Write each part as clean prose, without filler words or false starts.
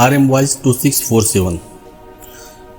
RM Voice 2647।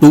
2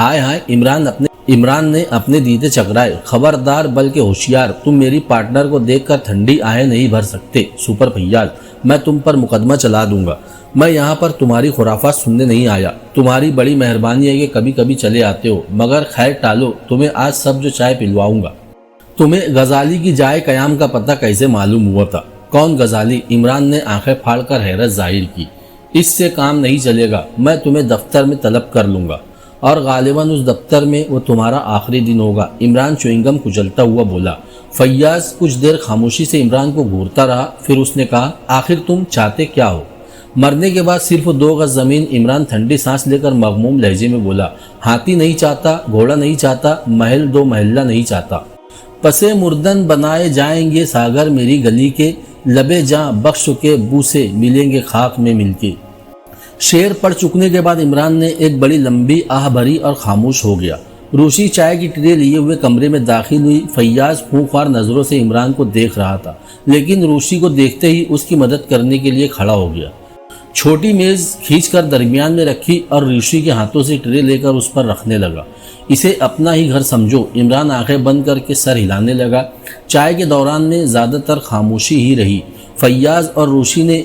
ہائے ہائے، عمران نے اپنے دیدے چکرائے۔ خبردار بلکہ ہوشیار، تم میری پارٹنر کو دیکھ کر ٹھنڈی آہیں نہیں بھر سکتے۔ سپر فیاض، میں تم پر مقدمہ چلا دوں گا۔ میں یہاں پر تمہاری خرافات سننے نہیں آیا۔ تمہاری بڑی مہربانی ہے کہ کبھی کبھی چلے آتے ہو، مگر خیر ٹالو، تمہیں آج سب جو چائے پلواؤں گا۔ تمہیں غزالی کی جائے قیام کا پتہ کیسے معلوم ہوا تھا؟ کون غزالی؟ عمران نے آنکھیں پھاڑ کر حیرت ظاہر کی۔ اس سے کام نہیں چلے گا، میں تمہیں دفتر میں طلب کر لوں گا، اور غالباً اس دفتر میں وہ تمہارا آخری دن ہوگا۔ عمران چوئنگم کچلتا ہوا بولا۔ فیاض کچھ دیر خاموشی سے عمران کو گھورتا رہا، پھر اس نے کہا، آخر تم چاہتے کیا ہو؟ مرنے کے بعد صرف 2 گز زمین۔ عمران ٹھنڈی سانس لے کر مغموم لہجے میں بولا۔ ہاتھی نہیں چاہتا، گھوڑا نہیں چاہتا، محل 2 محلہ نہیں چاہتا۔ پسے مردن بنائے جائیں گے ساگر میری گلی کے، لبے جاں بخش کے بو سے ملیں گے خاک میں مل کے۔ شعر پڑھ چکنے کے بعد عمران نے ایک بڑی لمبی آہ بھری اور خاموش ہو گیا۔ روشی چائے کی ٹرے لیے ہوئے کمرے میں داخل ہوئی۔ فیاض پھونکھوار نظروں سے عمران کو دیکھ رہا تھا، لیکن روشی کو دیکھتے ہی اس کی مدد کرنے کے لیے کھڑا ہو گیا۔ چھوٹی میز کھینچ کر درمیان میں رکھی اور روشی کے ہاتھوں سے ٹرے لے کر اس پر رکھنے لگا۔ اسے اپنا ہی گھر سمجھو۔ عمران آنکھیں بند کر کے سر ہلانے لگا۔ چائے کے دوران میں زیادہ تر خاموشی ہی رہی۔ فیاض اور روشی نے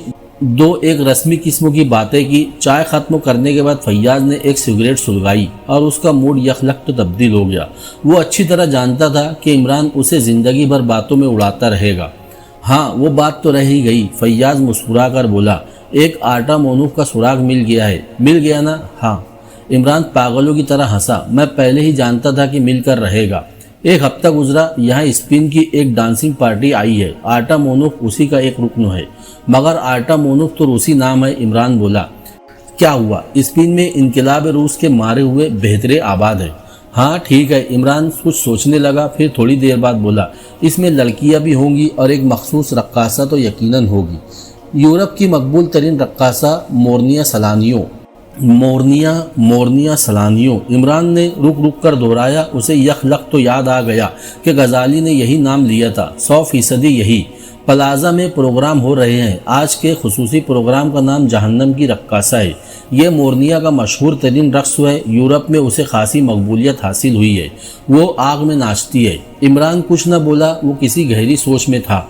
ایک رسمی قسم کی باتیں کی۔ چائے ختم کرنے کے بعد فیاض نے ایک سگریٹ سلگائی اور اس کا موڈ یکلخت تبدیل ہو گیا۔ وہ اچھی طرح جانتا تھا کہ عمران اسے زندگی بھر باتوں میں اڑاتا رہے گا۔ ہاں، وہ بات تو رہ ہی گئی۔ فیاض مسکرا کر بولا، ایک آٹا مونوف کا سراغ مل گیا ہے۔ مل گیا نا؟ ہاں۔ عمران پاگلوں کی طرح ہنسا۔ میں پہلے ہی جانتا تھا کہ مل کر رہے گا۔ ایک ہفتہ گزرا، یہاں اسپین کی ایک ڈانسنگ پارٹی آئی ہے۔ آٹا مونوف اسی کا ایک رکن ہے، مگر آٹا مونوف تو روسی نام ہے۔ عمران بولا۔ کیا ہوا؟ اسپین میں انقلاب روس کے مارے ہوئے بہترے آباد ہے۔ ہاں ٹھیک ہے۔ عمران کچھ سوچنے لگا، پھر تھوڑی دیر بعد بولا، اس میں لڑکیاں بھی ہوں گی اور ایک مخصوص رقاصہ تو یقیناً ہوگی، یورپ کی مقبول ترین رقاصہ مورنیا سلانیو۔ عمران نے رک رک کر دہرایا۔ اسے یکلخت تو یاد آ گیا کہ غزالی نے یہی نام لیا تھا، 100% یہی۔ پلازا میں پروگرام ہو رہے ہیں۔ آج کے خصوصی پروگرام کا نام جہنم کی رقاصہ ہے۔ یہ مورنیا کا مشہور ترین رقص ہے۔ یورپ میں اسے خاصی مقبولیت حاصل ہوئی ہے۔ وہ آگ میں ناچتی ہے۔ عمران کچھ نہ بولا، وہ کسی گہری سوچ میں تھا۔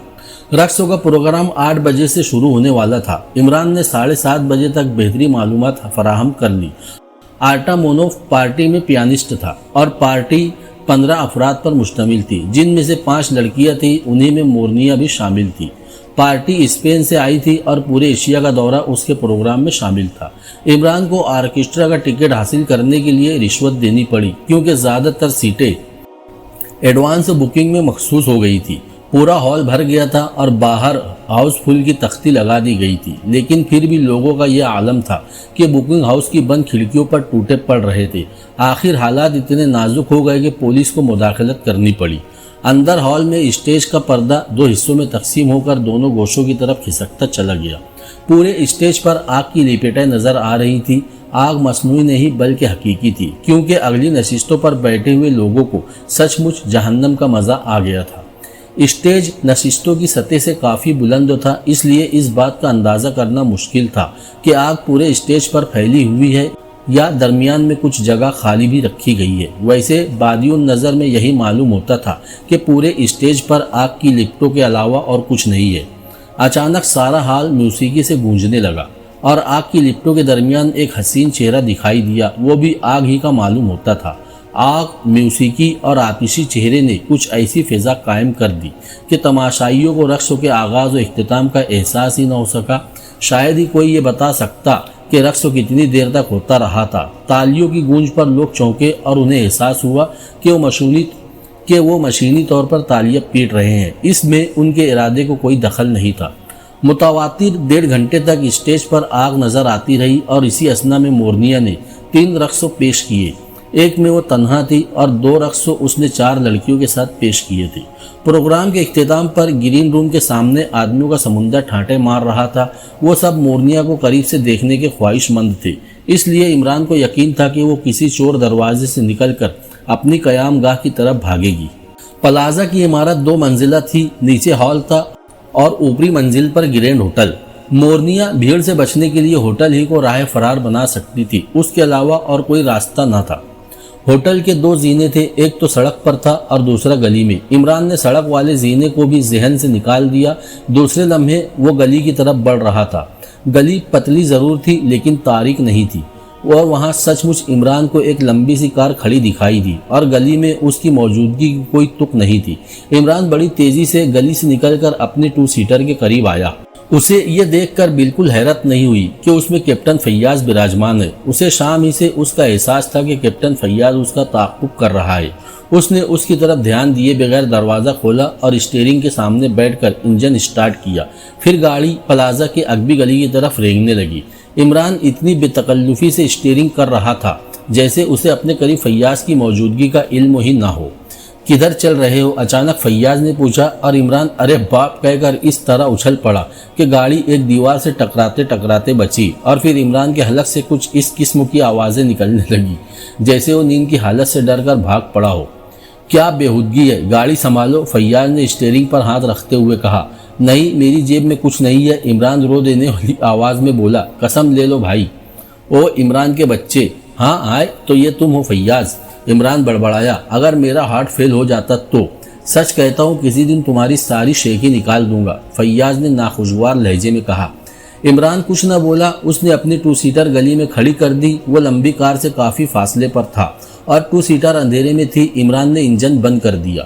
رقصوں کا پروگرام 8 بجے سے شروع ہونے والا تھا۔ عمران نے 7:30 بجے تک بہترین معلومات فراہم کر لی۔ آٹا مونوف پارٹی میں پیانسٹ تھا اور پارٹی 15 افراد پر مشتمل تھی، جن میں سے 5 لڑکیاں تھیں، انہی میں مورنیا بھی شامل تھی۔ پارٹی اسپین سے آئی تھی اور پورے ایشیا کا دورہ اس کے پروگرام میں شامل تھا۔ عمران کو آرکیسٹرا کا ٹکٹ حاصل کرنے کے لیے رشوت دینی پڑی، کیونکہ زیادہ تر سیٹیں ایڈوانس بکنگ میں مخصوص ہو گئی تھی۔ پورا ہال بھر گیا تھا اور باہر ہاؤس فل کی تختی لگا دی گئی تھی، لیکن پھر بھی لوگوں کا یہ عالم تھا کہ بکنگ ہاؤس کی بند کھڑکیوں پر ٹوٹے پڑ رہے تھے۔ آخر حالات اتنے نازک ہو گئے کہ پولیس کو مداخلت کرنی پڑی۔ اندر ہال میں اسٹیج کا پردہ 2 حصوں میں تقسیم ہو کر دونوں گوشوں کی طرف کھسکتا چلا گیا۔ پورے اسٹیج پر آگ کی لپیٹیں نظر آ رہی تھی۔ آگ مصنوعی نہیں بلکہ حقیقی تھی، کیونکہ اگلی نشستوں پر بیٹھے ہوئے لوگوں کو سچ مچ جہنم کا مزہ آ گیا تھا۔ اسٹیج نشستوں کی سطح سے کافی بلند تھا، اس لیے اس بات کا اندازہ کرنا مشکل تھا کہ آگ پورے اسٹیج پر پھیلی ہوئی ہے یا درمیان میں کچھ جگہ خالی بھی رکھی گئی ہے۔ ویسے بادی النظر میں یہی معلوم ہوتا تھا کہ پورے اسٹیج پر آگ کی لپٹوں کے علاوہ اور کچھ نہیں ہے۔ اچانک سارا ہال موسیقی سے گونجنے لگا اور آگ کی لپٹوں کے درمیان ایک حسین چہرہ دکھائی دیا، وہ بھی آگ ہی کا معلوم ہوتا تھا۔ آگ، موسیقی اور آتشی چہرے نے کچھ ایسی فضا قائم کر دی کہ تماشائیوں کو رقصوں کے آغاز و اختتام کا احساس ہی نہ ہو سکا۔ شاید ہی کوئی یہ بتا سکتا کہ رقص کتنی دیر تک ہوتا رہا تھا۔ تالیوں کی گونج پر لوگ چونکے اور انہیں احساس ہوا کہ وہ مشینی طور پر تالیاں پیٹ رہے ہیں۔ اس میں ان کے ارادے کو کوئی دخل نہیں تھا۔ متواتر 1.5 گھنٹے تک اسٹیج پر آگ نظر آتی رہی اور اسی اثنا میں مورنیا نے 3 رقص پیش کیے۔ ایک میں وہ تنہا تھی اور 2 رقص اس نے 4 لڑکیوں کے ساتھ پیش کیے تھے۔ پروگرام کے اختتام پر گرین روم کے سامنے آدمیوں کا سمندر ٹھانٹے مار رہا تھا۔ وہ سب مورنیا کو قریب سے دیکھنے کے خواہش مند تھے، اس لیے عمران کو یقین تھا کہ وہ کسی چور دروازے سے نکل کر اپنی قیام گاہ کی طرف بھاگے گی۔ پلازا کی عمارت 2 منزلہ تھی، نیچے ہال تھا اور اوپری منزل پر گرینڈ ہوٹل۔ مورنیا بھیڑ سے بچنے کے لیے ہوٹل ہی کو راہ فرار بنا سکتی تھی، اس کے علاوہ اور کوئی راستہ نہ تھا۔ ہوٹل کے دو زینے تھے، ایک تو سڑک پر تھا اور دوسرا گلی میں۔ عمران نے سڑک والے زینے کو بھی ذہن سے نکال دیا۔ دوسرے لمحے وہ گلی کی طرف بڑھ رہا تھا۔ گلی پتلی ضرور تھی لیکن تاریک نہیں تھی، اور وہاں سچ مچ عمران کو ایک لمبی سی کار کھڑی دکھائی دی، اور گلی میں اس کی موجودگی کی کوئی تک نہیں تھی۔ عمران بڑی تیزی سے گلی سے نکل کر اپنے 2 سیٹر کے قریب آیا۔ اسے یہ دیکھ کر بالکل حیرت نہیں ہوئی کہ اس میں کیپٹن فیاض براجمان ہے۔ اسے شام ہی سے اس کا احساس تھا کہ کیپٹن فیاض اس کا تعاقب کر رہا ہے۔ اس نے اس کی طرف دھیان دیے بغیر دروازہ کھولا اور اسٹیئرنگ کے سامنے بیٹھ کر انجن اسٹارٹ کیا۔ پھر گاڑی پلازا کے اگبی گلی کی طرف رینگنے لگی۔ عمران اتنی بے تکلفی سے اسٹیئرنگ کر رہا تھا جیسے اسے اپنے قریب فیاض کی موجودگی کا علم ہی نہ ہو۔ کدھر چل رہے ہو؟ اچانک فیاض نے پوچھا، اور عمران ارے باپ کہہ کر اس طرح اچھل پڑا کہ گاڑی ایک دیوار سے ٹکراتے ٹکراتے بچی، اور پھر عمران کے حلق سے کچھ اس قسم کی آوازیں نکلنے لگی جیسے وہ نیند کی حالت سے ڈر کر بھاگ پڑا ہو۔ کیا بےہودگی ہے، گاڑی سنبھالو، فیاض نے اسٹیئرنگ پر ہاتھ رکھتے ہوئے کہا۔ نہیں، میری جیب میں کچھ نہیں ہے، عمران رو دینے والی آواز میں بولا۔ قسم لے لو بھائی۔ او عمران کے بچے، ہاں آئے تو یہ تم ہو فیاض؟ عمران بڑبڑایا، اگر میرا ہارٹ فیل ہو جاتا تو سچ کہتا ہوں کسی دن تمہاری ساری شیخی نکال دوں گا، فیاض نے ناخوشگوار لہجے میں کہا۔ عمران کچھ نہ بولا۔ اس نے اپنی 2 سیٹر گلی میں کھڑی کر دی۔ وہ لمبی کار سے کافی فاصلے پر تھا اور 2 سیٹر اندھیرے میں تھی۔ عمران نے انجن بند کر دیا۔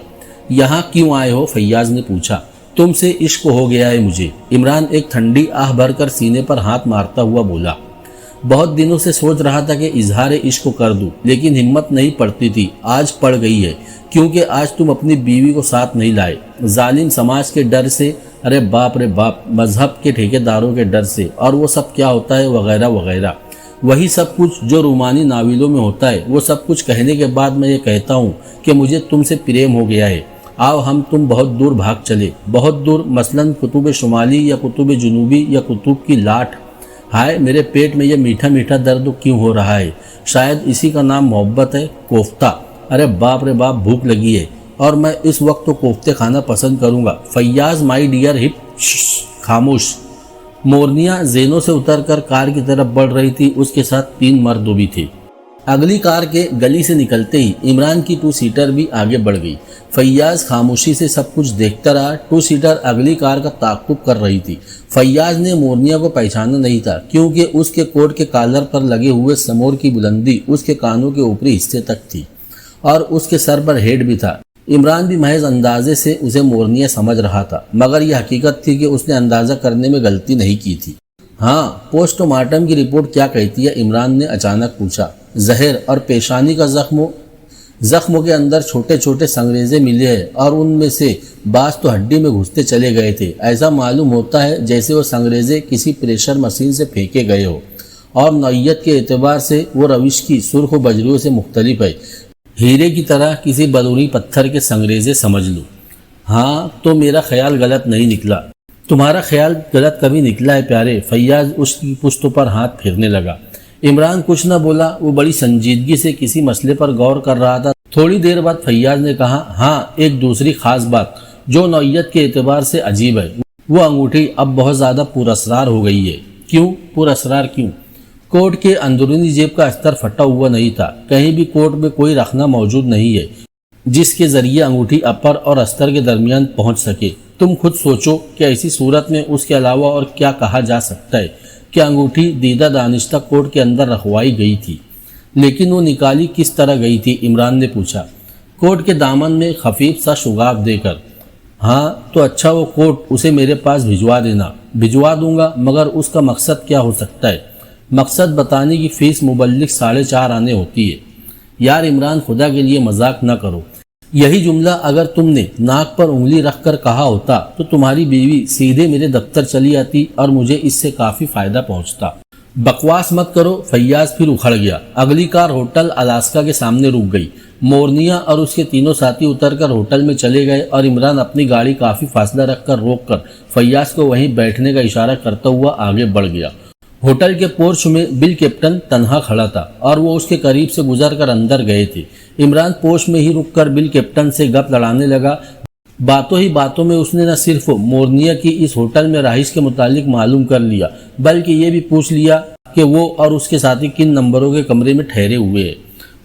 یہاں کیوں آئے ہو؟ فیاض نے پوچھا۔ تم سے عشق ہو گیا ہے مجھے، عمران ایک ٹھنڈی آہ بھر کر سینے پر ہاتھ مارتا ہوا بولا۔ بہت دنوں سے سوچ رہا تھا کہ اظہار عشق کو کر دوں، لیکن ہمت نہیں پڑتی تھی۔ آج پڑ گئی ہے، کیونکہ آج تم اپنی بیوی کو ساتھ نہیں لائے، ظالم سماج کے ڈر سے، ارے باپ رے باپ، مذہب کے ٹھیکیداروں کے ڈر سے، اور وہ سب کیا ہوتا ہے وغیرہ وغیرہ۔ وہی سب کچھ جو رومانی ناولوں میں ہوتا ہے۔ وہ سب کچھ کہنے کے بعد میں یہ کہتا ہوں کہ مجھے تم سے پریم ہو گیا ہے۔ آؤ ہم تم بہت دور بھاگ چلے، بہت دور، مثلاً قطب شمالی یا قطب جنوبی یا قطب کی لاٹ۔ ہائے میرے پیٹ میں یہ میٹھا میٹھا درد کیوں ہو رہا ہے؟ شاید اسی کا نام محبت ہے۔ کوفتہ، ارے باپ رے باپ، بھوک لگی ہے اور میں اس وقت تو کوفتے کھانا پسند کروں گا۔ فیاض مائی ڈیئر ہپ، خاموش۔ مورنیا زینوں سے اتر کر کار کی طرف بڑھ رہی تھی، اس کے ساتھ 3 مرد بھی تھے۔ اگلی کار کے گلی سے نکلتے ہی عمران کی 2 سیٹر بھی آگے بڑھ گئی۔ فیاض خاموشی سے سب کچھ دیکھتا رہا۔ 2 سیٹر اگلی کار کا تعاقب کر رہی تھی۔ فیاض نے مورنیا کو پہچانا نہیں تھا، کیونکہ اس کے کوٹ کے کالر پر لگے ہوئے سمور کی بلندی اس کے کانوں کے اوپری حصے تک تھی، اور اس کے سر پر ہیڈ بھی تھا۔ عمران بھی محض اندازے سے اسے مورنیا سمجھ رہا تھا، مگر یہ حقیقت تھی کہ اس نے اندازہ کرنے میں غلطی نہیں کی تھی۔ ہاں، پوسٹ مارٹم کی رپورٹ کیا کہتی ہے؟ عمران نے اچانک پوچھا۔ زہر اور پیشانی کا زخموں کے اندر چھوٹے چھوٹے سنگریزے ملے ہیں، اور ان میں سے بعض تو ہڈی میں گھستے چلے گئے تھے۔ ایسا معلوم ہوتا ہے جیسے وہ سنگریزے کسی پریشر مشین سے پھینکے گئے ہو، اور نوعیت کے اعتبار سے وہ روش کی سرخ و بجریوں سے مختلف ہے، ہیرے کی طرح کسی بیرونی پتھر کے سنگریزے سمجھ لو۔ ہاں تو میرا خیال غلط نہیں نکلا؟ تمہارا خیال غلط کبھی نکلا ہے پیارے؟ فیاض اس کی پشت پر ہاتھ پھیرنے لگا۔ عمران کچھ نہ بولا، وہ بڑی سنجیدگی سے کسی مسئلے پر غور کر رہا تھا۔ تھوڑی دیر بعد فیاض نے کہا، ہاں ایک دوسری خاص بات جو نوعیت کے اعتبار سے عجیب ہے، وہ انگوٹھی اب بہت زیادہ پراسرار ہو گئی ہے۔ کیوں پراسرار کیوں؟ کوٹ کے اندرونی جیب کا استر پھٹا ہوا نہیں تھا، کہیں بھی کوٹ میں کوئی رخنہ موجود نہیں ہے جس کے ذریعے انگوٹھی اپر اور استر کے درمیان پہنچ سکے۔ تم خود سوچو کہ ایسی صورت میں اس کے علاوہ اور کیا کہا جا سکتا ہے کہ انگوٹھی دیدہ دانستہ کوٹ کے اندر رکھوائی گئی تھی، لیکن وہ نکالی کس طرح گئی تھی؟ عمران نے پوچھا۔ کوٹ کے دامن میں خفیف سا شگاف دے کر۔ ہاں تو اچھا، وہ کوٹ اسے میرے پاس بھجوا دینا۔ بھجوا دوں گا، مگر اس کا مقصد کیا ہو سکتا ہے؟ مقصد بتانے کی فیس مبلغ 4.5 آنے ہوتی ہے۔ یار عمران، خدا کے لیے مذاق نہ کرو۔ یہی جملہ اگر تم نے ناک پر انگلی رکھ کر کہا ہوتا تو تمہاری بیوی سیدھے میرے دفتر چلی آتی اور مجھے اس سے کافی فائدہ پہنچتا۔ بکواس مت کرو۔ فیاض پھر اکھڑ گیا۔ اگلی کار ہوٹل الاسکا کے سامنے رک گئی۔ مورنیا اور اس کے 3 ساتھی اتر کر ہوٹل میں چلے گئے، اور عمران اپنی گاڑی کافی فاصلہ رکھ کر روک کر فیاض کو وہیں بیٹھنے کا اشارہ کرتا ہوا آگے بڑھ گیا۔ ہوٹل کے پورچ میں بل کیپٹن تنہا کھڑا تھا، اور وہ اس کے قریب سے گزر کر اندر گئے تھے۔ عمران پورچ میں ہی رک کر بل کیپٹن سے گپ لڑانے لگا۔ باتوں ہی باتوں میں اس نے نہ صرف مورنیا کی اس ہوٹل میں رہائش کے متعلق معلوم کر لیا، بلکہ یہ بھی پوچھ لیا کہ وہ اور اس کے ساتھی کن نمبروں کے کمرے میں ٹھہرے ہوئے ہیں۔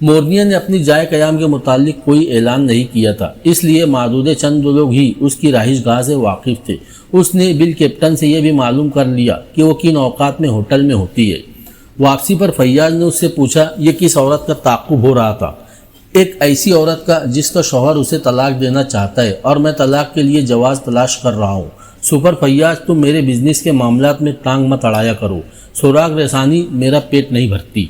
مورنیا نے اپنی جائے قیام کے متعلق کوئی اعلان نہیں کیا تھا، اس لیے معدود چند لوگ ہی اس کی رہائش گاہ سے واقف تھے۔ اس نے بل کیپٹن سے یہ بھی معلوم کر لیا کہ وہ کن اوقات میں ہوٹل میں ہوتی ہے۔ واپسی پر فیاض نے اس سے پوچھا یہ کس عورت کا تعاقب ہو رہا تھا۔ ایک ایسی عورت کا جس کا شوہر اسے طلاق دینا چاہتا ہے اور میں طلاق کے لیے جواز تلاش کر رہا ہوں۔ سپر فیاض، تم میرے بزنس کے معاملات میں ٹانگ مت اڑایا کرو، سراغ رسانی میرا پیٹ نہیں بھرتی۔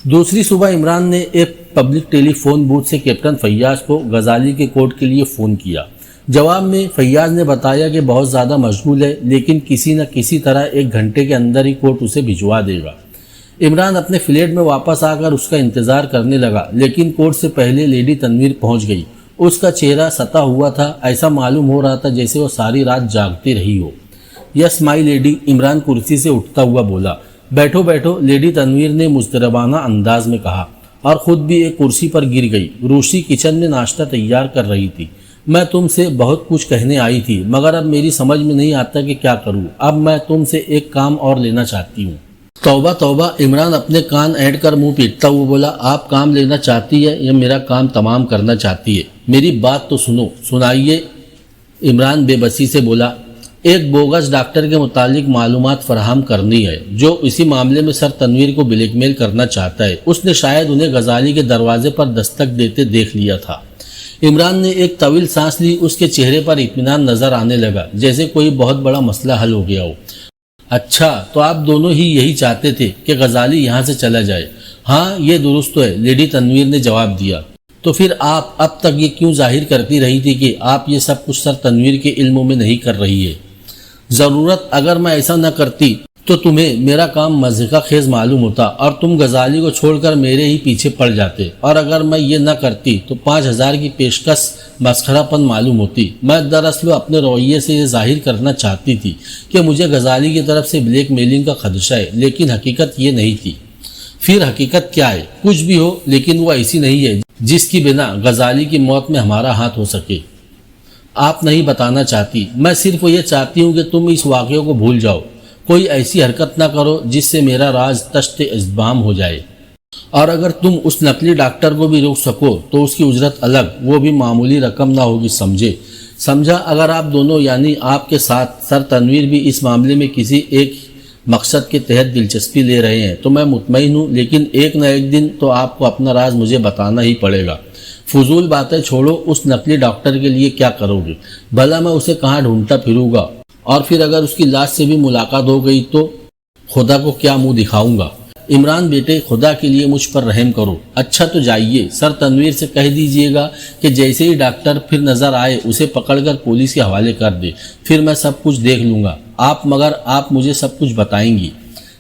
دوسری صبح عمران نے ایک پبلک ٹیلی فون بوتھ سے کیپٹن فیاض کو غزالی کے کورٹ کے لیے فون کیا۔ جواب میں فیاض نے بتایا کہ بہت زیادہ مشغول ہے، لیکن کسی نہ کسی طرح 1 گھنٹے کے اندر ہی کورٹ اسے بھجوا دے گا۔ عمران اپنے فلیٹ میں واپس آ کر اس کا انتظار کرنے لگا، لیکن کورٹ سے پہلے لیڈی تنویر پہنچ گئی۔ اس کا چہرہ ستا ہوا تھا، ایسا معلوم ہو رہا تھا جیسے وہ ساری رات جاگتی رہی ہو۔ یس مائی لیڈی، عمران کرسی سے اٹھتا ہوا بولا۔ بیٹھو بیٹھو، لیڈی تنویر نے مضطربانہ انداز میں کہا، اور خود بھی ایک کرسی پر گر گئی۔ روشی کچن میں ناشتہ تیار کر رہی تھی۔ میں تم سے بہت کچھ کہنے آئی تھی، مگر اب میری سمجھ میں نہیں آتا کہ کیا کروں۔ اب میں تم سے ایک کام اور لینا چاہتی ہوں۔ توبہ توبہ، عمران اپنے کان اینڈ کر منہ پیٹتا ہوا بولا، آپ کام لینا چاہتی ہے یا میرا کام تمام کرنا چاہتی ہے؟ میری بات تو سنو۔ سنائیے، عمران بے بسی سے بولا۔ ایک بوگس ڈاکٹر کے متعلق معلومات فراہم کرنی ہے جو اسی معاملے میں سر تنویر کو بلیک میل کرنا چاہتا ہے۔ اس نے شاید انہیں غزالی کے دروازے پر دستک دیتے دیکھ لیا تھا۔ عمران نے ایک طویل سانس لی، اس کے چہرے پر اطمینان نظر آنے لگا، جیسے کوئی بہت بڑا مسئلہ حل ہو گیا ہو۔ اچھا، تو آپ دونوں ہی یہی چاہتے تھے کہ غزالی یہاں سے چلا جائے؟ ہاں، یہ درست تو ہے، لیڈی تنویر نے جواب دیا۔ تو پھر آپ اب تک یہ کیوں ظاہر کرتی رہی تھی کہ آپ یہ سب کچھ سر تنویر کے علموں میں نہیں کر رہی ہے؟ ضرورت اگر میں ایسا نہ کرتی تو تمہیں میرا کام مضحکہ خیز معلوم ہوتا اور تم غزالی کو چھوڑ کر میرے ہی پیچھے پڑ جاتے، اور اگر میں یہ نہ کرتی تو 5000 کی پیشکش مسخرہ پن معلوم ہوتی۔ میں دراصل اپنے رویے سے یہ ظاہر کرنا چاہتی تھی کہ مجھے غزالی کی طرف سے بلیک میلنگ کا خدشہ ہے، لیکن حقیقت یہ نہیں تھی۔ پھر حقیقت کیا ہے؟ کچھ بھی ہو، لیکن وہ ایسی نہیں ہے جس کی بنا غزالی کی موت میں ہمارا ہاتھ ہو سکے۔ آپ نہیں بتانا چاہتی، میں صرف یہ چاہتی ہوں کہ تم اس واقعے کو بھول جاؤ، کوئی ایسی حرکت نہ کرو جس سے میرا راز تشت ازبام ہو جائے، اور اگر تم اس نقلی ڈاکٹر کو بھی روک سکو تو اس کی اجرت الگ، وہ بھی معمولی رقم نہ ہوگی، سمجھا؟ اگر آپ دونوں یعنی آپ کے ساتھ سر تنویر بھی اس معاملے میں کسی ایک مقصد کے تحت دلچسپی لے رہے ہیں تو میں مطمئن ہوں، لیکن ایک نہ ایک دن تو آپ کو اپنا راز مجھے بتانا ہی پڑے گا۔ فضول باتیں چھوڑو، اس نقلی ڈاکٹر کے لیے کیا کرو گے؟ بھلا میں اسے کہاں ڈھونڈتا پھروں گا؟ اور پھر اگر اس کی لاش سے بھی ملاقات ہو گئی تو خدا کو کیا منہ دکھاؤں گا؟ عمران بیٹے، خدا کے لیے مجھ پر رحم کرو۔ اچھا تو جائیے، سر تنویر سے کہہ دیجئے گا کہ جیسے ہی ڈاکٹر پھر نظر آئے اسے پکڑ کر پولیس کے حوالے کر دے، پھر میں سب کچھ دیکھ لوں گا۔ مگر آپ مجھے سب کچھ بتائیں گی؟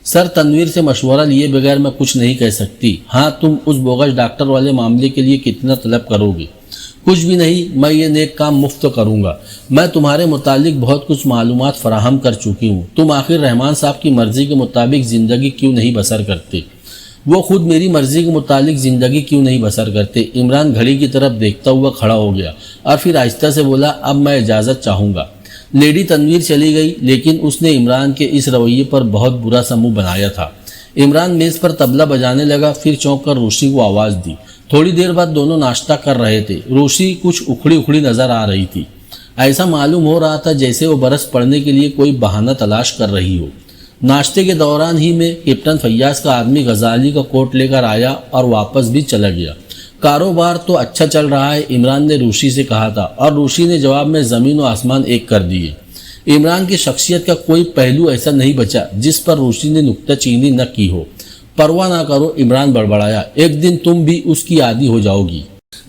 سر تنویر سے مشورہ لیے بغیر میں کچھ نہیں کہہ سکتی۔ ہاں، تم اس بوگس ڈاکٹر والے معاملے کے لیے کتنا طلب کرو گے؟ کچھ بھی نہیں، میں یہ نیک کام مفت کروں گا۔ میں تمہارے متعلق بہت کچھ معلومات فراہم کر چکی ہوں۔ تم آخر رحمان صاحب کی مرضی کے مطابق زندگی کیوں نہیں بسر کرتے؟ وہ خود میری مرضی کے متعلق زندگی کیوں نہیں بسر کرتے؟ عمران گھڑی کی طرف دیکھتا ہوا کھڑا ہو گیا اور پھر آہستہ سے بولا، اب میں اجازت چاہوں گا۔ لیڈی تنویر چلی گئی، لیکن اس نے عمران کے اس رویے پر بہت برا سا منہ بنایا تھا۔ عمران میز پر طبلہ بجانے لگا، پھر چونک کر روشی کو آواز دی۔ تھوڑی دیر بعد دونوں ناشتہ کر رہے تھے۔ روشی کچھ اکھڑی اکھڑی نظر آ رہی تھی، ایسا معلوم ہو رہا تھا جیسے وہ برس پڑنے کے لیے کوئی بہانہ تلاش کر رہی ہو۔ ناشتے کے دوران ہی میں کیپٹن فیاض کا آدمی غزالی کا کوٹ لے کر آیا اور واپس بھی چلا گیا۔ کاروبار تو اچھا چل رہا ہے، عمران نے روشی سے کہا تھا، اور روشی نے جواب میں زمین و آسمان ایک کر دیے۔ عمران کی شخصیت کا کوئی پہلو ایسا نہیں بچا جس پر روشی نے نکتہ چینی نہ کی ہو۔ پرواہ نہ کرو، عمران بڑبڑایا، ایک دن تم بھی اس کی عادی ہو جاؤ گی۔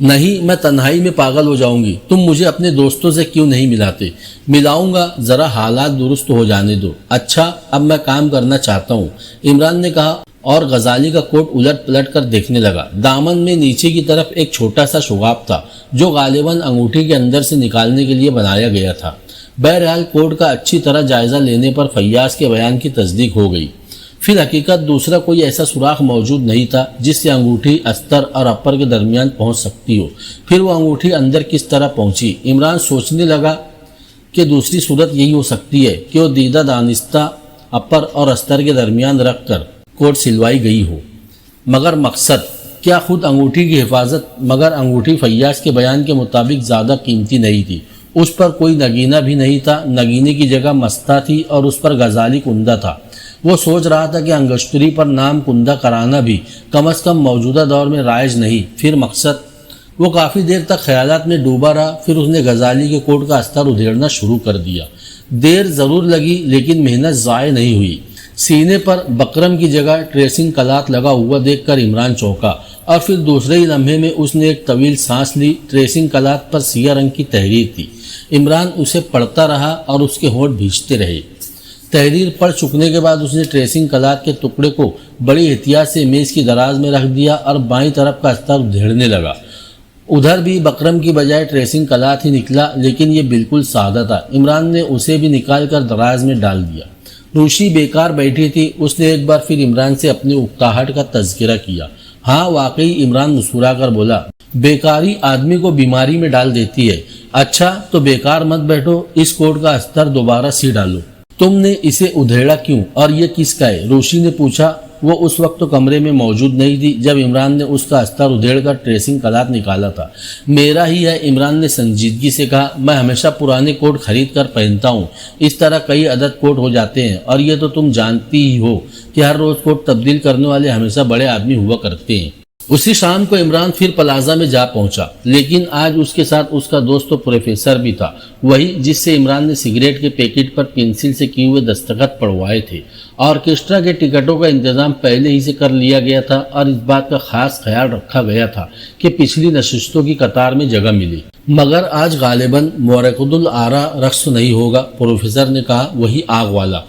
نہیں، میں تنہائی میں پاگل ہو جاؤں گی۔ تم مجھے اپنے دوستوں سے کیوں نہیں ملاتے؟ ملاؤں گا، ذرا حالات درست ہو جانے دو۔ اچھا، اب میں کام کرنا چاہتا ہوں، عمران نے کہا اور غزالی کا کوٹ الٹ پلٹ کر دیکھنے لگا۔ دامن میں نیچے کی طرف ایک چھوٹا سا شگاف تھا جو غالباً انگوٹھی کے اندر سے نکالنے کے لیے بنایا گیا تھا۔ بہرحال کوٹ کا اچھی طرح جائزہ لینے پر فیاض کے بیان کی تصدیق ہو گئی۔ فی الحقیقت دوسرا کوئی ایسا سوراخ موجود نہیں تھا جس سے انگوٹھی استر اور اپر کے درمیان پہنچ سکتی ہو۔ پھر وہ انگوٹھی اندر کس طرح پہنچی؟ عمران سوچنے لگا کہ دوسری صورت یہی ہو سکتی ہے کہ وہ دیدہ دانستہ اپر اور استر کے درمیان رکھ کر کوٹ سلوائی گئی ہو، مگر مقصد کیا خود انگوٹھی کی حفاظت، مگر انگوٹھی فیاض کے بیان کے مطابق زیادہ قیمتی نہیں تھی۔ اس پر کوئی نگینہ بھی نہیں تھا، نگینے کی جگہ مستہ تھی اور اس پر غزالی کندہ تھا۔ وہ سوچ رہا تھا کہ انگشتری پر نام کندہ کرانا بھی کم از کم موجودہ دور میں رائج نہیں، پھر مقصد۔ وہ کافی دیر تک خیالات میں ڈوبا رہا، پھر اس نے غزالی کے کوٹ کا استر ادھیڑنا شروع کر دیا۔ دیر ضرور لگی لیکن محنت ضائع نہیں ہوئی۔ سینے پر بکرم کی جگہ ٹریسنگ کلات لگا ہوا دیکھ کر عمران چونکا، اور پھر دوسرے ہی لمحے میں اس نے ایک طویل سانس لی۔ ٹریسنگ کلات پر سیاہ رنگ کی تحریر تھی۔ عمران اسے پڑھتا رہا اور اس کے ہونٹ بھیجتے رہے۔ تحریر پڑھ چکنے کے بعد اس نے ٹریسنگ کلات کے ٹکڑے کو بڑی احتیاط سے میز کی دراز میں رکھ دیا اور بائیں طرف کا استر ادھیڑنے لگا۔ ادھر بھی بکرم کی بجائے ٹریسنگ کلات ہی نکلا، لیکن یہ بالکل سادہ تھا۔ عمران نے اسے بھی نکال کر دراز میں ڈال دیا۔ روشی بیکار بیٹھی تھی، اس نے ایک بار پھر عمران سے اپنی اکتاہٹ کا تذکرہ کیا۔ ہاں واقعی، عمران مسکرا کر بولا، بیکاری آدمی کو بیماری میں ڈال دیتی ہے۔ اچھا تو بیکار مت بیٹھو، اس کوٹ کا استر دوبارہ سی ڈالو۔ تم نے اسے ادھیڑا کیوں اور یہ کس کا ہے؟ روشی نے پوچھا۔ وہ اس وقت تو کمرے میں موجود نہیں تھی جب عمران نے اس کا استر ادھیڑ کر ٹریسنگ کلات نکالا تھا۔ میرا ہی ہے، عمران نے سنجیدگی سے کہا۔ میں ہمیشہ پرانے کوٹ خرید کر پہنتا ہوں، اس طرح کئی عدد کوٹ ہو جاتے ہیں، اور یہ تو تم جانتی ہی ہو کہ ہر روز کوٹ تبدیل کرنے والے ہمیشہ بڑے آدمی ہوا کرتے ہیں۔ اسی شام کو عمران پھر پلازا میں جا پہنچا، لیکن آج اس کے ساتھ اس کا دوست تو پروفیسر بھی تھا، وہی جس سے عمران نے سگریٹ کے پیکٹ پر پنسل سے کیے ہوئے دستخط پڑھوائے تھے۔ آرکیسٹرا کے ٹکٹوں کا انتظام پہلے ہی سے کر لیا گیا تھا اور اس بات کا خاص خیال رکھا گیا تھا کہ پچھلی نشستوں کی قطار میں جگہ ملی۔ مگر آج غالباً مورقد العرا رقص نہیں ہوگا، پروفیسر نے کہا، وہی آگ والا۔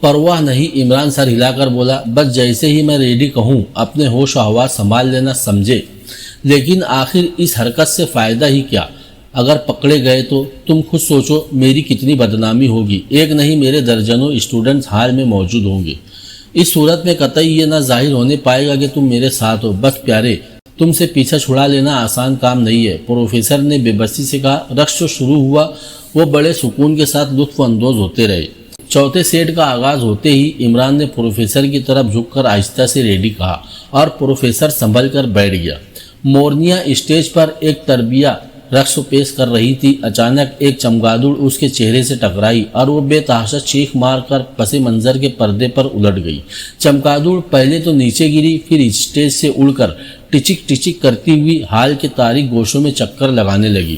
پرواہ نہیں، عمران سر ہلا کر بولا، بس جیسے ہی میں ریڈی کہوں اپنے ہوش و حواس سنبھال لینا، سمجھے؟ لیکن آخر اس حرکت سے فائدہ ہی کیا؟ اگر پکڑے گئے تو تم خود سوچو میری کتنی بدنامی ہوگی۔ ایک نہیں میرے درجنوں اسٹوڈنٹس ہال میں موجود ہوں گے۔ اس صورت میں قطعی یہ نہ ظاہر ہونے پائے گا کہ تم میرے ساتھ ہو۔ بس پیارے، تم سے پیچھا چھڑا لینا آسان کام نہیں ہے، پروفیسر نے بے بسی سے کہا۔ رقص شروع ہوا، وہ بڑے سکون کے ساتھ لطف اندوز ہوتے رہے۔ چوتھے سیٹ کا آغاز ہوتے ہی عمران نے پروفیسر کی طرف جھک کر آہستہ سے ریڈی کہا اور پروفیسر سنبھل کر بیٹھ گیا۔ مورنیا اسٹیج پر ایک تربیہ رقص پیش کر رہی تھی۔ اچانک ایک چمگادڑ اس کے چہرے سے ٹکرائی اور وہ بے تحاشا چیخ مار کر پس منظر کے پردے پر الٹ گئی۔ چمگادڑ پہلے تو نیچے گری، پھر اسٹیج سے اڑ کر ٹچک ٹچک کرتی ہوئی ہال کے تاریک گوشوں میں چکر لگانے لگی۔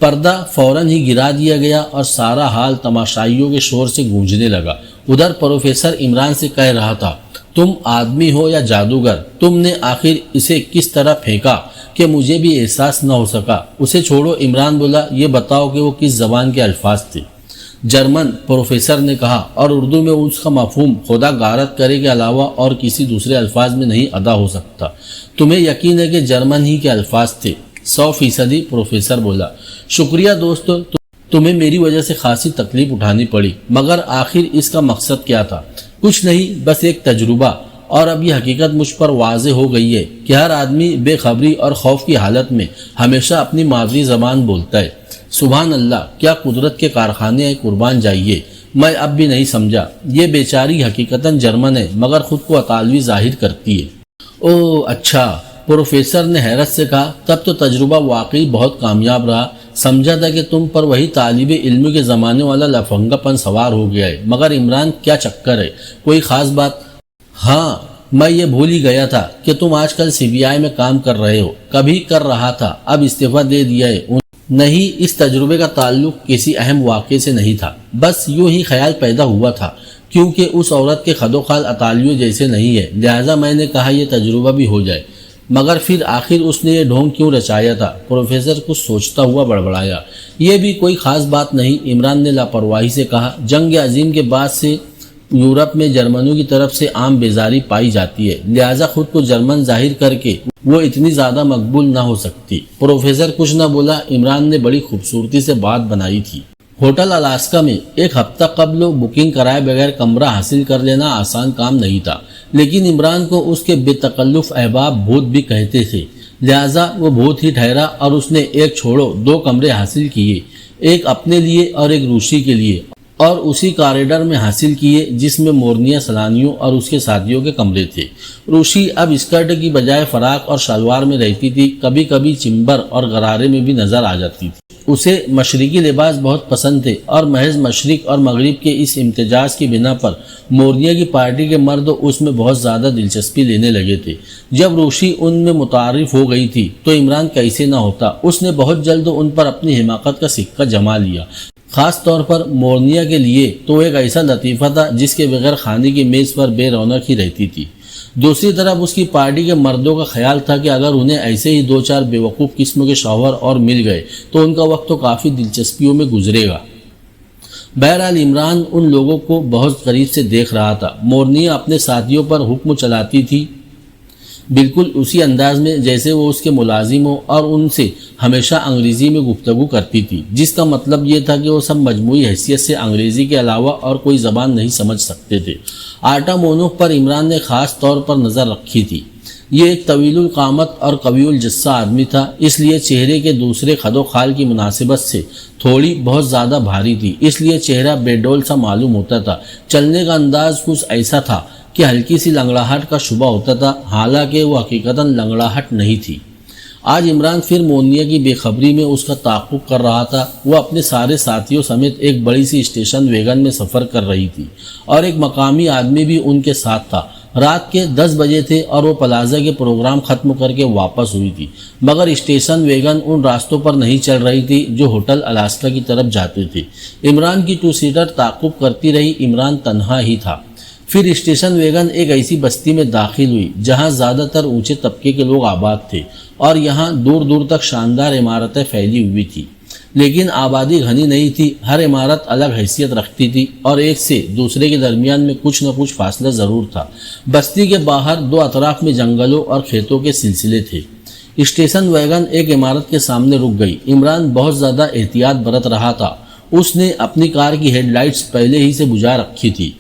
پردہ فوراً ہی گرا دیا گیا اور سارا حال تماشائیوں کے شور سے گونجنے لگا۔ ادھر پروفیسر عمران سے کہہ رہا تھا، تم آدمی ہو یا جادوگر؟ تم نے آخر اسے کس طرح پھینکا کہ مجھے بھی احساس نہ ہو سکا؟ اسے چھوڑو، عمران بولا، یہ بتاؤ کہ وہ کس زبان کے الفاظ تھے؟ جرمن، پروفیسر نے کہا، اور اردو میں اس کا مفہوم خدا غارت کرے کے علاوہ اور کسی دوسرے الفاظ میں نہیں ادا ہو سکتا۔ تمہیں یقین ہے کہ جرمن ہی کے الفاظ تھے؟ 100%، پروفیسر بولا۔ شکریہ دوستو، تمہیں میری وجہ سے خاصی تکلیف اٹھانی پڑی، مگر آخر اس کا مقصد کیا تھا؟ کچھ نہیں، بس ایک تجربہ۔ اور اب یہ حقیقت مجھ پر واضح ہو گئی ہے کہ ہر آدمی بے خبری اور خوف کی حالت میں ہمیشہ اپنی مادری زبان بولتا ہے۔ سبحان اللہ، کیا قدرت کے کارخانے ہیں، قربان جائیے۔ میں اب بھی نہیں سمجھا، یہ بیچاری حقیقتاً جرمن ہے مگر خود کو اطالوی ظاہر کرتی ہے۔ اوہ اچھا، پروفیسر نے حیرت سے کہا، تب تو تجربہ واقعی بہت کامیاب رہا۔ سمجھا تھا کہ تم پر وہی طالب علم کے زمانے والا لفنگا پن سوار ہو گیا ہے، مگر عمران کیا چکر ہے؟ کوئی خاص بات؟ ہاں، میں یہ بھول ہی گیا تھا کہ تم آج کل CBI میں کام کر رہے ہو۔ کبھی کر رہا تھا، اب استعفیٰ دے دیا ہے۔ نہیں، اس تجربے کا تعلق کسی اہم واقعے سے نہیں تھا، بس یوں ہی خیال پیدا ہوا تھا۔ کیونکہ اس عورت کے خد و خال اطالیوں جیسے نہیں ہے، لہٰذا میں نے کہا یہ تجربہ بھی ہو جائے۔ مگر پھر آخر اس نے یہ ڈھونگ کیوں رچایا تھا؟ پروفیسر کچھ سوچتا ہوا بڑبڑایا۔ یہ بھی کوئی خاص بات نہیں، عمران نے لاپرواہی سے کہا۔ جنگ عظیم کے بعد سے یورپ میں جرمنوں کی طرف سے عام بیزاری پائی جاتی ہے، لہٰذا خود کو جرمن ظاہر کر کے وہ اتنی زیادہ مقبول نہ ہو سکتی۔ پروفیسر کچھ نہ بولا۔ عمران نے بڑی خوبصورتی سے بات بنائی تھی۔ ہوٹل الاسکا میں ایک ہفتہ قبل بکنگ کرائے بغیر کمرہ حاصل کر لینا آسان کام نہیں تھا، لیکن عمران کو اس کے بے تکلف احباب بھوت بھی کہتے تھے، لہٰذا وہ بھوت ہی ٹھہرا اور اس نے ایک چھوڑو 2 کمرے حاصل کیے، ایک اپنے لیے اور ایک روشی کے لیے، اور اسی کاریڈر میں حاصل کیے جس میں مورنیہ سلانیوں اور اس کے ساتھیوں کے کمرے تھے۔ روشی اب اسکرٹ کی بجائے فراق اور شلوار میں رہتی تھی، کبھی کبھی چمبر اور غرارے میں بھی نظر آ جاتی تھی۔ اسے مشرقی لباس بہت پسند تھے اور محض مشرق اور مغرب کے اس امتزاج کی بنا پر مورنیہ کی پارٹی کے مرد اس میں بہت زیادہ دلچسپی لینے لگے تھے۔ جب روشی ان میں متعارف ہو گئی تھی تو عمران کیسے نہ ہوتا، اس نے بہت جلد ان پر اپنی حماقت کا سکہ جما لیا۔ خاص طور پر مورنیہ کے لیے تو ایک ایسا لطیفہ تھا جس کے بغیر کھانے کی میز پر بے رونق ہی رہتی تھی۔ دوسری طرف اس کی پارٹی کے مردوں کا خیال تھا کہ اگر انہیں ایسے ہی 2-4 بیوقوف قسم کے شوہر اور مل گئے تو ان کا وقت تو کافی دلچسپیوں میں گزرے گا۔ بہرحال عمران ان لوگوں کو بہت قریب سے دیکھ رہا تھا۔ مورنیہ اپنے ساتھیوں پر حکم چلاتی تھی بالکل اسی انداز میں جیسے وہ اس کے ملازم ہو، اور ان سے ہمیشہ انگریزی میں گفتگو کرتی تھی، جس کا مطلب یہ تھا کہ وہ سب مجموعی حیثیت سے انگریزی کے علاوہ اور کوئی زبان نہیں سمجھ سکتے تھے۔ آرٹامونوف پر عمران نے خاص طور پر نظر رکھی تھی۔ یہ ایک طویل القامت اور قوی الجثہ آدمی تھا، اس لیے چہرے کے دوسرے خد و خال کی مناسبت سے تھوڑی بہت زیادہ بھاری تھی، اس لیے چہرہ بے ڈول سا معلوم ہوتا تھا۔ چلنے کا انداز کچھ ایسا تھا کہ ہلکی سی لنگڑاہٹ کا شبہ ہوتا تھا، حالانکہ وہ حقیقتاً لنگڑاہٹ نہیں تھی۔ آج عمران پھر مورنیہ کی بے خبری میں اس کا تعاقب کر رہا تھا۔ وہ اپنے سارے ساتھیوں سمیت ایک بڑی سی اسٹیشن ویگن میں سفر کر رہی تھی اور ایک مقامی آدمی بھی ان کے ساتھ تھا۔ رات کے 10 بجے تھے اور وہ پلازا کے پروگرام ختم کر کے واپس ہوئی تھی، مگر اسٹیشن ویگن ان راستوں پر نہیں چل رہی تھی جو ہوٹل الاسکا کی طرف جاتے تھے۔ عمران کی 2 سیٹر تعاقب کرتی رہی، عمران تنہا ہی تھا۔ پھر اسٹیشن ویگن ایک ایسی بستی میں داخل ہوئی جہاں زیادہ تر اونچے طبقے کے لوگ آباد تھے اور یہاں دور دور تک شاندار عمارتیں پھیلی ہوئی تھی، لیکن آبادی گھنی نہیں تھی۔ ہر عمارت الگ حیثیت رکھتی تھی اور ایک سے دوسرے کے درمیان میں کچھ نہ کچھ فاصلہ ضرور تھا۔ بستی کے باہر 2 اطراف میں جنگلوں اور کھیتوں کے سلسلے تھے۔ اسٹیشن ویگن ایک عمارت کے سامنے رک گئی۔ عمران بہت زیادہ احتیاط برت رہا تھا۔ اس نے اپنی کار کی ہیڈ لائٹس پہلے ہی سے بجھا رکھی تھی۔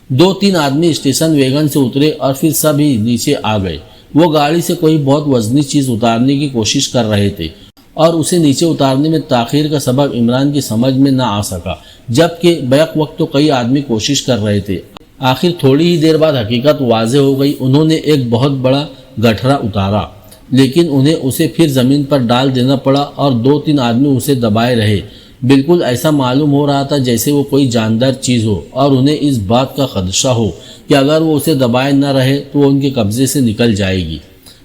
2-3 آدمی اسٹیشن ویگن سے اترے اور پھر سب ہی نیچے آ گئے۔ وہ گاڑی سے کوئی بہت وزنی چیز اتارنے کی کوشش کر رہے تھے اور اسے نیچے اتارنے میں تاخیر کا سبب عمران کی سمجھ میں نہ آ سکا، جبکہ بیک وقت تو کئی آدمی کوشش کر رہے تھے۔ آخر تھوڑی ہی دیر بعد حقیقت واضح ہو گئی۔ انہوں نے ایک بہت بڑا گٹھرا اتارا، لیکن انہیں اسے پھر زمین پر ڈال دینا پڑا اور 2-3 آدمی اسے دبائے رہے۔ بالکل ایسا معلوم ہو رہا تھا جیسے وہ کوئی جاندار چیز ہو اور انہیں اس بات کا خدشہ ہو کہ اگر وہ اسے دبائے نہ رہے تو وہ ان کے قبضے سے نکل جائے گی۔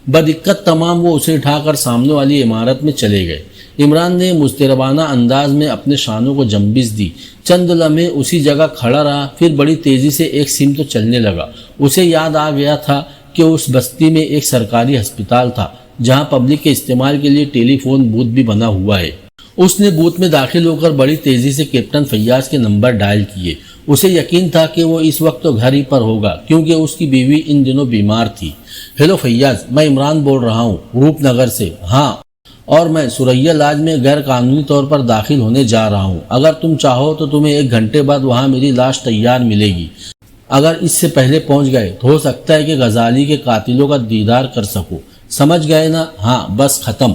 بدقت تمام وہ اسے اٹھا کر سامنے والی عمارت میں چلے گئے۔ عمران نے مضطربانہ انداز میں اپنے شانوں کو جنبش دی، چند لمحے اسی جگہ کھڑا رہا، پھر بڑی تیزی سے ایک سمت چلنے لگا۔ اسے یاد آ گیا تھا کہ اس بستی میں ایک سرکاری ہسپتال تھا جہاں پبلک کے استعمال کے لیے ٹیلی فون بوتھ بھی بنا ہوا ہے۔ اس نے بوتھ میں داخل ہو کر بڑی تیزی سے کیپٹن فیاض کے نمبر ڈائل کیے۔ اسے یقین تھا کہ وہ اس وقت تو گھر ہی پر ہوگا کیونکہ اس کی بیوی ان دنوں بیمار تھی۔ ہیلو فیاض، میں عمران بول رہا ہوں، روپ نگر سے۔ ہاں، اور میں سریا لاج میں غیر قانونی طور پر داخل ہونے جا رہا ہوں۔ اگر تم چاہو تو تمہیں 1 گھنٹے بعد وہاں میری لاش تیار ملے گی۔ اگر اس سے پہلے پہنچ گئے تو ہو سکتا ہے کہ غزالی کے قاتلوں کا دیدار کر سکو۔ سمجھ گئے نا؟ ہاں، بس ختم۔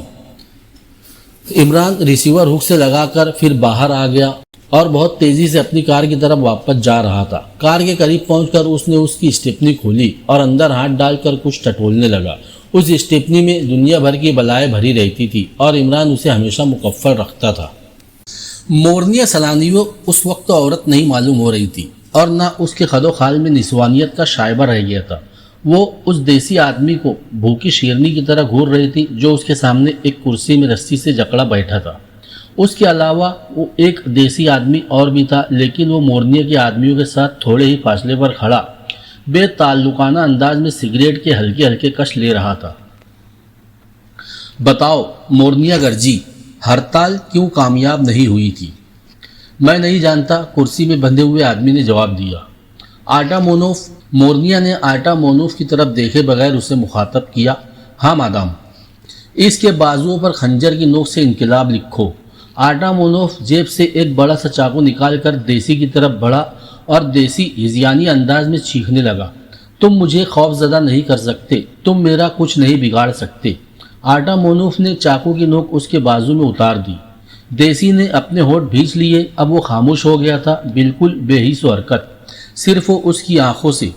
عمران ریسیور ہک سے لگا کر پھر باہر آ گیا اور بہت تیزی سے اپنی کار کی طرف واپس جا رہا تھا۔ کار کے قریب پہنچ کر اس نے اس کی اسٹیپنی کھولی اور اندر ہاتھ ڈال کر کچھ ٹٹولنے لگا۔ اس اسٹیپنی میں دنیا بھر کی بلائیں بھری رہتی تھی اور عمران اسے ہمیشہ مکفل رکھتا تھا۔ مورنیہ سلانیو اس وقت عورت نہیں معلوم ہو رہی تھی اور نہ اس کے خد و خال میں نسوانیت کا شائبہ رہ گیا تھا۔ وہ اس دیسی آدمی کو بھوکی شیرنی کی طرح گھور رہی تھی جو اس کے سامنے ایک کرسی میں رسی سے جکڑا بیٹھا تھا۔ اس کے علاوہ وہ ایک دیسی آدمی اور بھی تھا، لیکن وہ مورنیہ کے آدمیوں کے ساتھ تھوڑے ہی فاصلے پر کھڑا بے تعلقانہ انداز میں سگریٹ کے ہلکے ہلکے کش لے رہا تھا۔ بتاؤ مورنیہ گرجی، ہڑتال کیوں کامیاب نہیں ہوئی تھی؟ میں نہیں جانتا، کرسی میں بندھے ہوئے آدمی نے جواب دیا۔ آرٹامونوف، مورنیہ نے آرٹامونوف کی طرف دیکھے بغیر اسے مخاطب کیا۔ ہاں مادام۔ اس کے بازوؤں پر خنجر کی نوک سے انقلاب لکھو۔ آرٹامونوف جیب سے ایک بڑا سا چاقو نکال کر دیسی کی طرف بڑھا اور دیسی ہذیانی انداز میں چیخنے لگا۔ تم مجھے خوف زدہ نہیں کر سکتے، تم میرا کچھ نہیں بگاڑ سکتے۔ آرٹامونوف نے چاقو کی نوک اس کے بازو میں اتار دی۔ دیسی نے اپنے ہونٹ بھینچ لیے. اب وہ خاموش ہو گیا تھا, بالکل بے حس و حرکت. صرف اس کی آنکھوں سے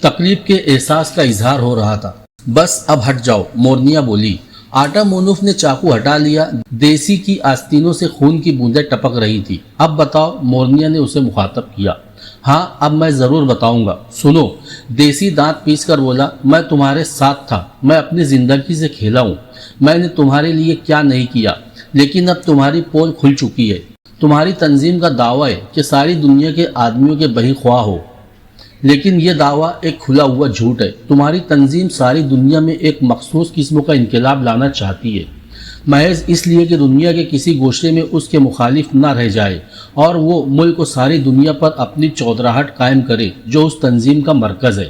تکلیف کے احساس کا اظہار ہو رہا تھا. بس اب ہٹ جاؤ, مورنیا بولی. آٹا مونوف نے چاقو ہٹا لیا. دیسی کی آستینوں سے خون کی بوندیں ٹپک رہی تھی. اب بتاؤ, مورنیا نے اسے مخاطب کیا. ہاں, اب میں ضرور بتاؤں گا. سنو, دیسی دانت پیس کر بولا. میں تمہارے ساتھ تھا, میں اپنی زندگی سے کھیلا ہوں. میں نے تمہارے لیے کیا نہیں کیا, لیکن اب تمہاری پول کھل چکی ہے. تمہاری تنظیم کا دعویٰ ہے کہ ساری دنیا کے آدمیوں کے بہی خواہ ہو, لیکن یہ دعویٰ ایک کھلا ہوا جھوٹ ہے. تمہاری تنظیم ساری دنیا میں ایک مخصوص قسم کا انقلاب لانا چاہتی ہے, محض اس لیے کہ دنیا کے کسی گوشے میں اس کے مخالف نہ رہ جائے اور وہ ملک و ساری دنیا پر اپنی چودراہٹ قائم کرے جو اس تنظیم کا مرکز ہے.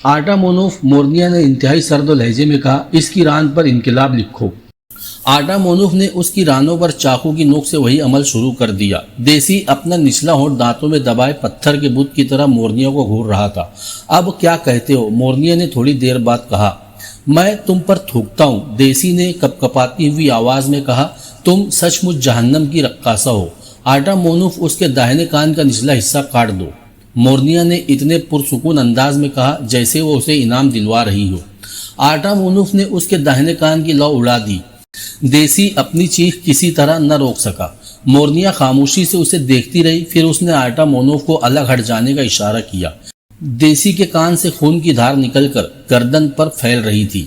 آٹا مونوف, مورنیا نے انتہائی سرد و لہجے میں کہا, اس کی ران پر انقلاب لکھو. آٹا مونوف نے اس کی رانوں پر چاقو کی نوک سے وہی عمل شروع کر دیا. دیسی اپنا نچلا ہونٹ دانتوں میں دبائے پتھر کے بت کی طرح مورنیا کو گھور رہا تھا. اب کیا کہتے ہو, مورنیا نے تھوڑی دیر بعد کہا. میں تم پر تھوکتا ہوں, دیسی نے کپ کپاتی ہوئی آواز میں کہا. تم سچ مچ جہنم کی رقاصہ ہو. آٹا مونوف, اس کے داہنے کان کا نچلا حصہ کاٹ دو, مورنیا نے اتنے پرسکون انداز میں کہا جیسے وہ اسے انعام دلوا رہی ہو. آٹا مونوف نے اس کے داہنے کان کی لو اڑا دی. دیسی اپنی چیخ کسی طرح نہ روک سکا. مورنیا خاموشی سے اسے دیکھتی رہی. پھر اس نے آٹا مونوف کو الگ ہٹ جانے کا اشارہ کیا. دیسی کے کان سے خون کی دھار نکل کر گردن پر پھیل رہی تھی.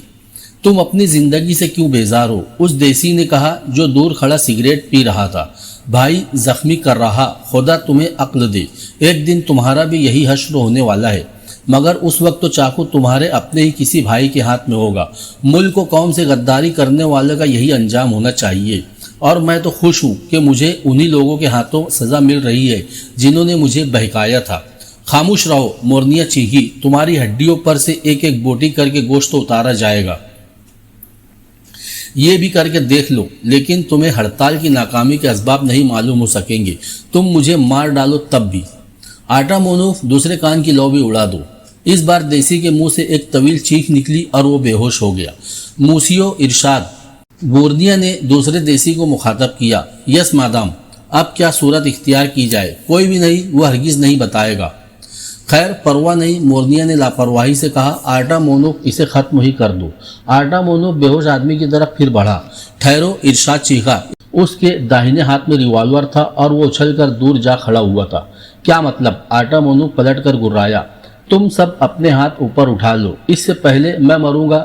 تم اپنی زندگی سے کیوں بیزار ہو, اس دیسی نے کہا جو دور کھڑا سگریٹ پی رہا تھا. بھائی زخمی کر رہا, خدا تمہیں عقل دے. ایک دن تمہارا بھی یہی حشر ہونے والا ہے, مگر اس وقت تو چاقو تمہارے اپنے ہی کسی بھائی کے ہاتھ میں ہوگا. ملک و قوم سے غداری کرنے والے کا یہی انجام ہونا چاہیے, اور میں تو خوش ہوں کہ مجھے انہی لوگوں کے ہاتھوں سزا مل رہی ہے جنہوں نے مجھے بہکایا تھا. خاموش رہو, مورنیا چیخی. تمہاری ہڈیوں پر سے ایک ایک بوٹی کر کے گوشت اتارا جائے گا, یہ بھی کر کے دیکھ لو. لیکن تمہیں ہڑتال کی ناکامی کے اسباب نہیں معلوم ہو سکیں گے. تم مجھے مار ڈالو تب بھی. آٹا مونوف, دوسرے کان کی لو بھی اڑا دو. اس بار دیسی کے منہ سے ایک طویل چیخ نکلی اور وہ بے ہوش ہو گیا. موسیو ارشاد, مورنیا نے دوسرے دیسی کو مخاطب کیا. یس مادام, اب کیا صورت اختیار کی جائے؟ کوئی بھی نہیں, وہ ہرگز نہیں بتائے گا. خیر پرواہ نہیں, مورنیا نے لاپرواہی سے کہا. آٹا مونوف, اسے ختم ہی کر دو. آٹا مونوف بے ہوش آدمی کی طرف پھر بڑھا. ٹھہرو, ارشاد چیخا. اس کے داہنے ہاتھ میں ریوالور تھا اور وہ اچھل کر دور جا کھڑا ہوا تھا. کیا مطلب؟ آٹا مونوف پلٹ کر گرایا. تم سب اپنے ہاتھ اوپر اٹھا لو, اس سے پہلے میں مروں گا.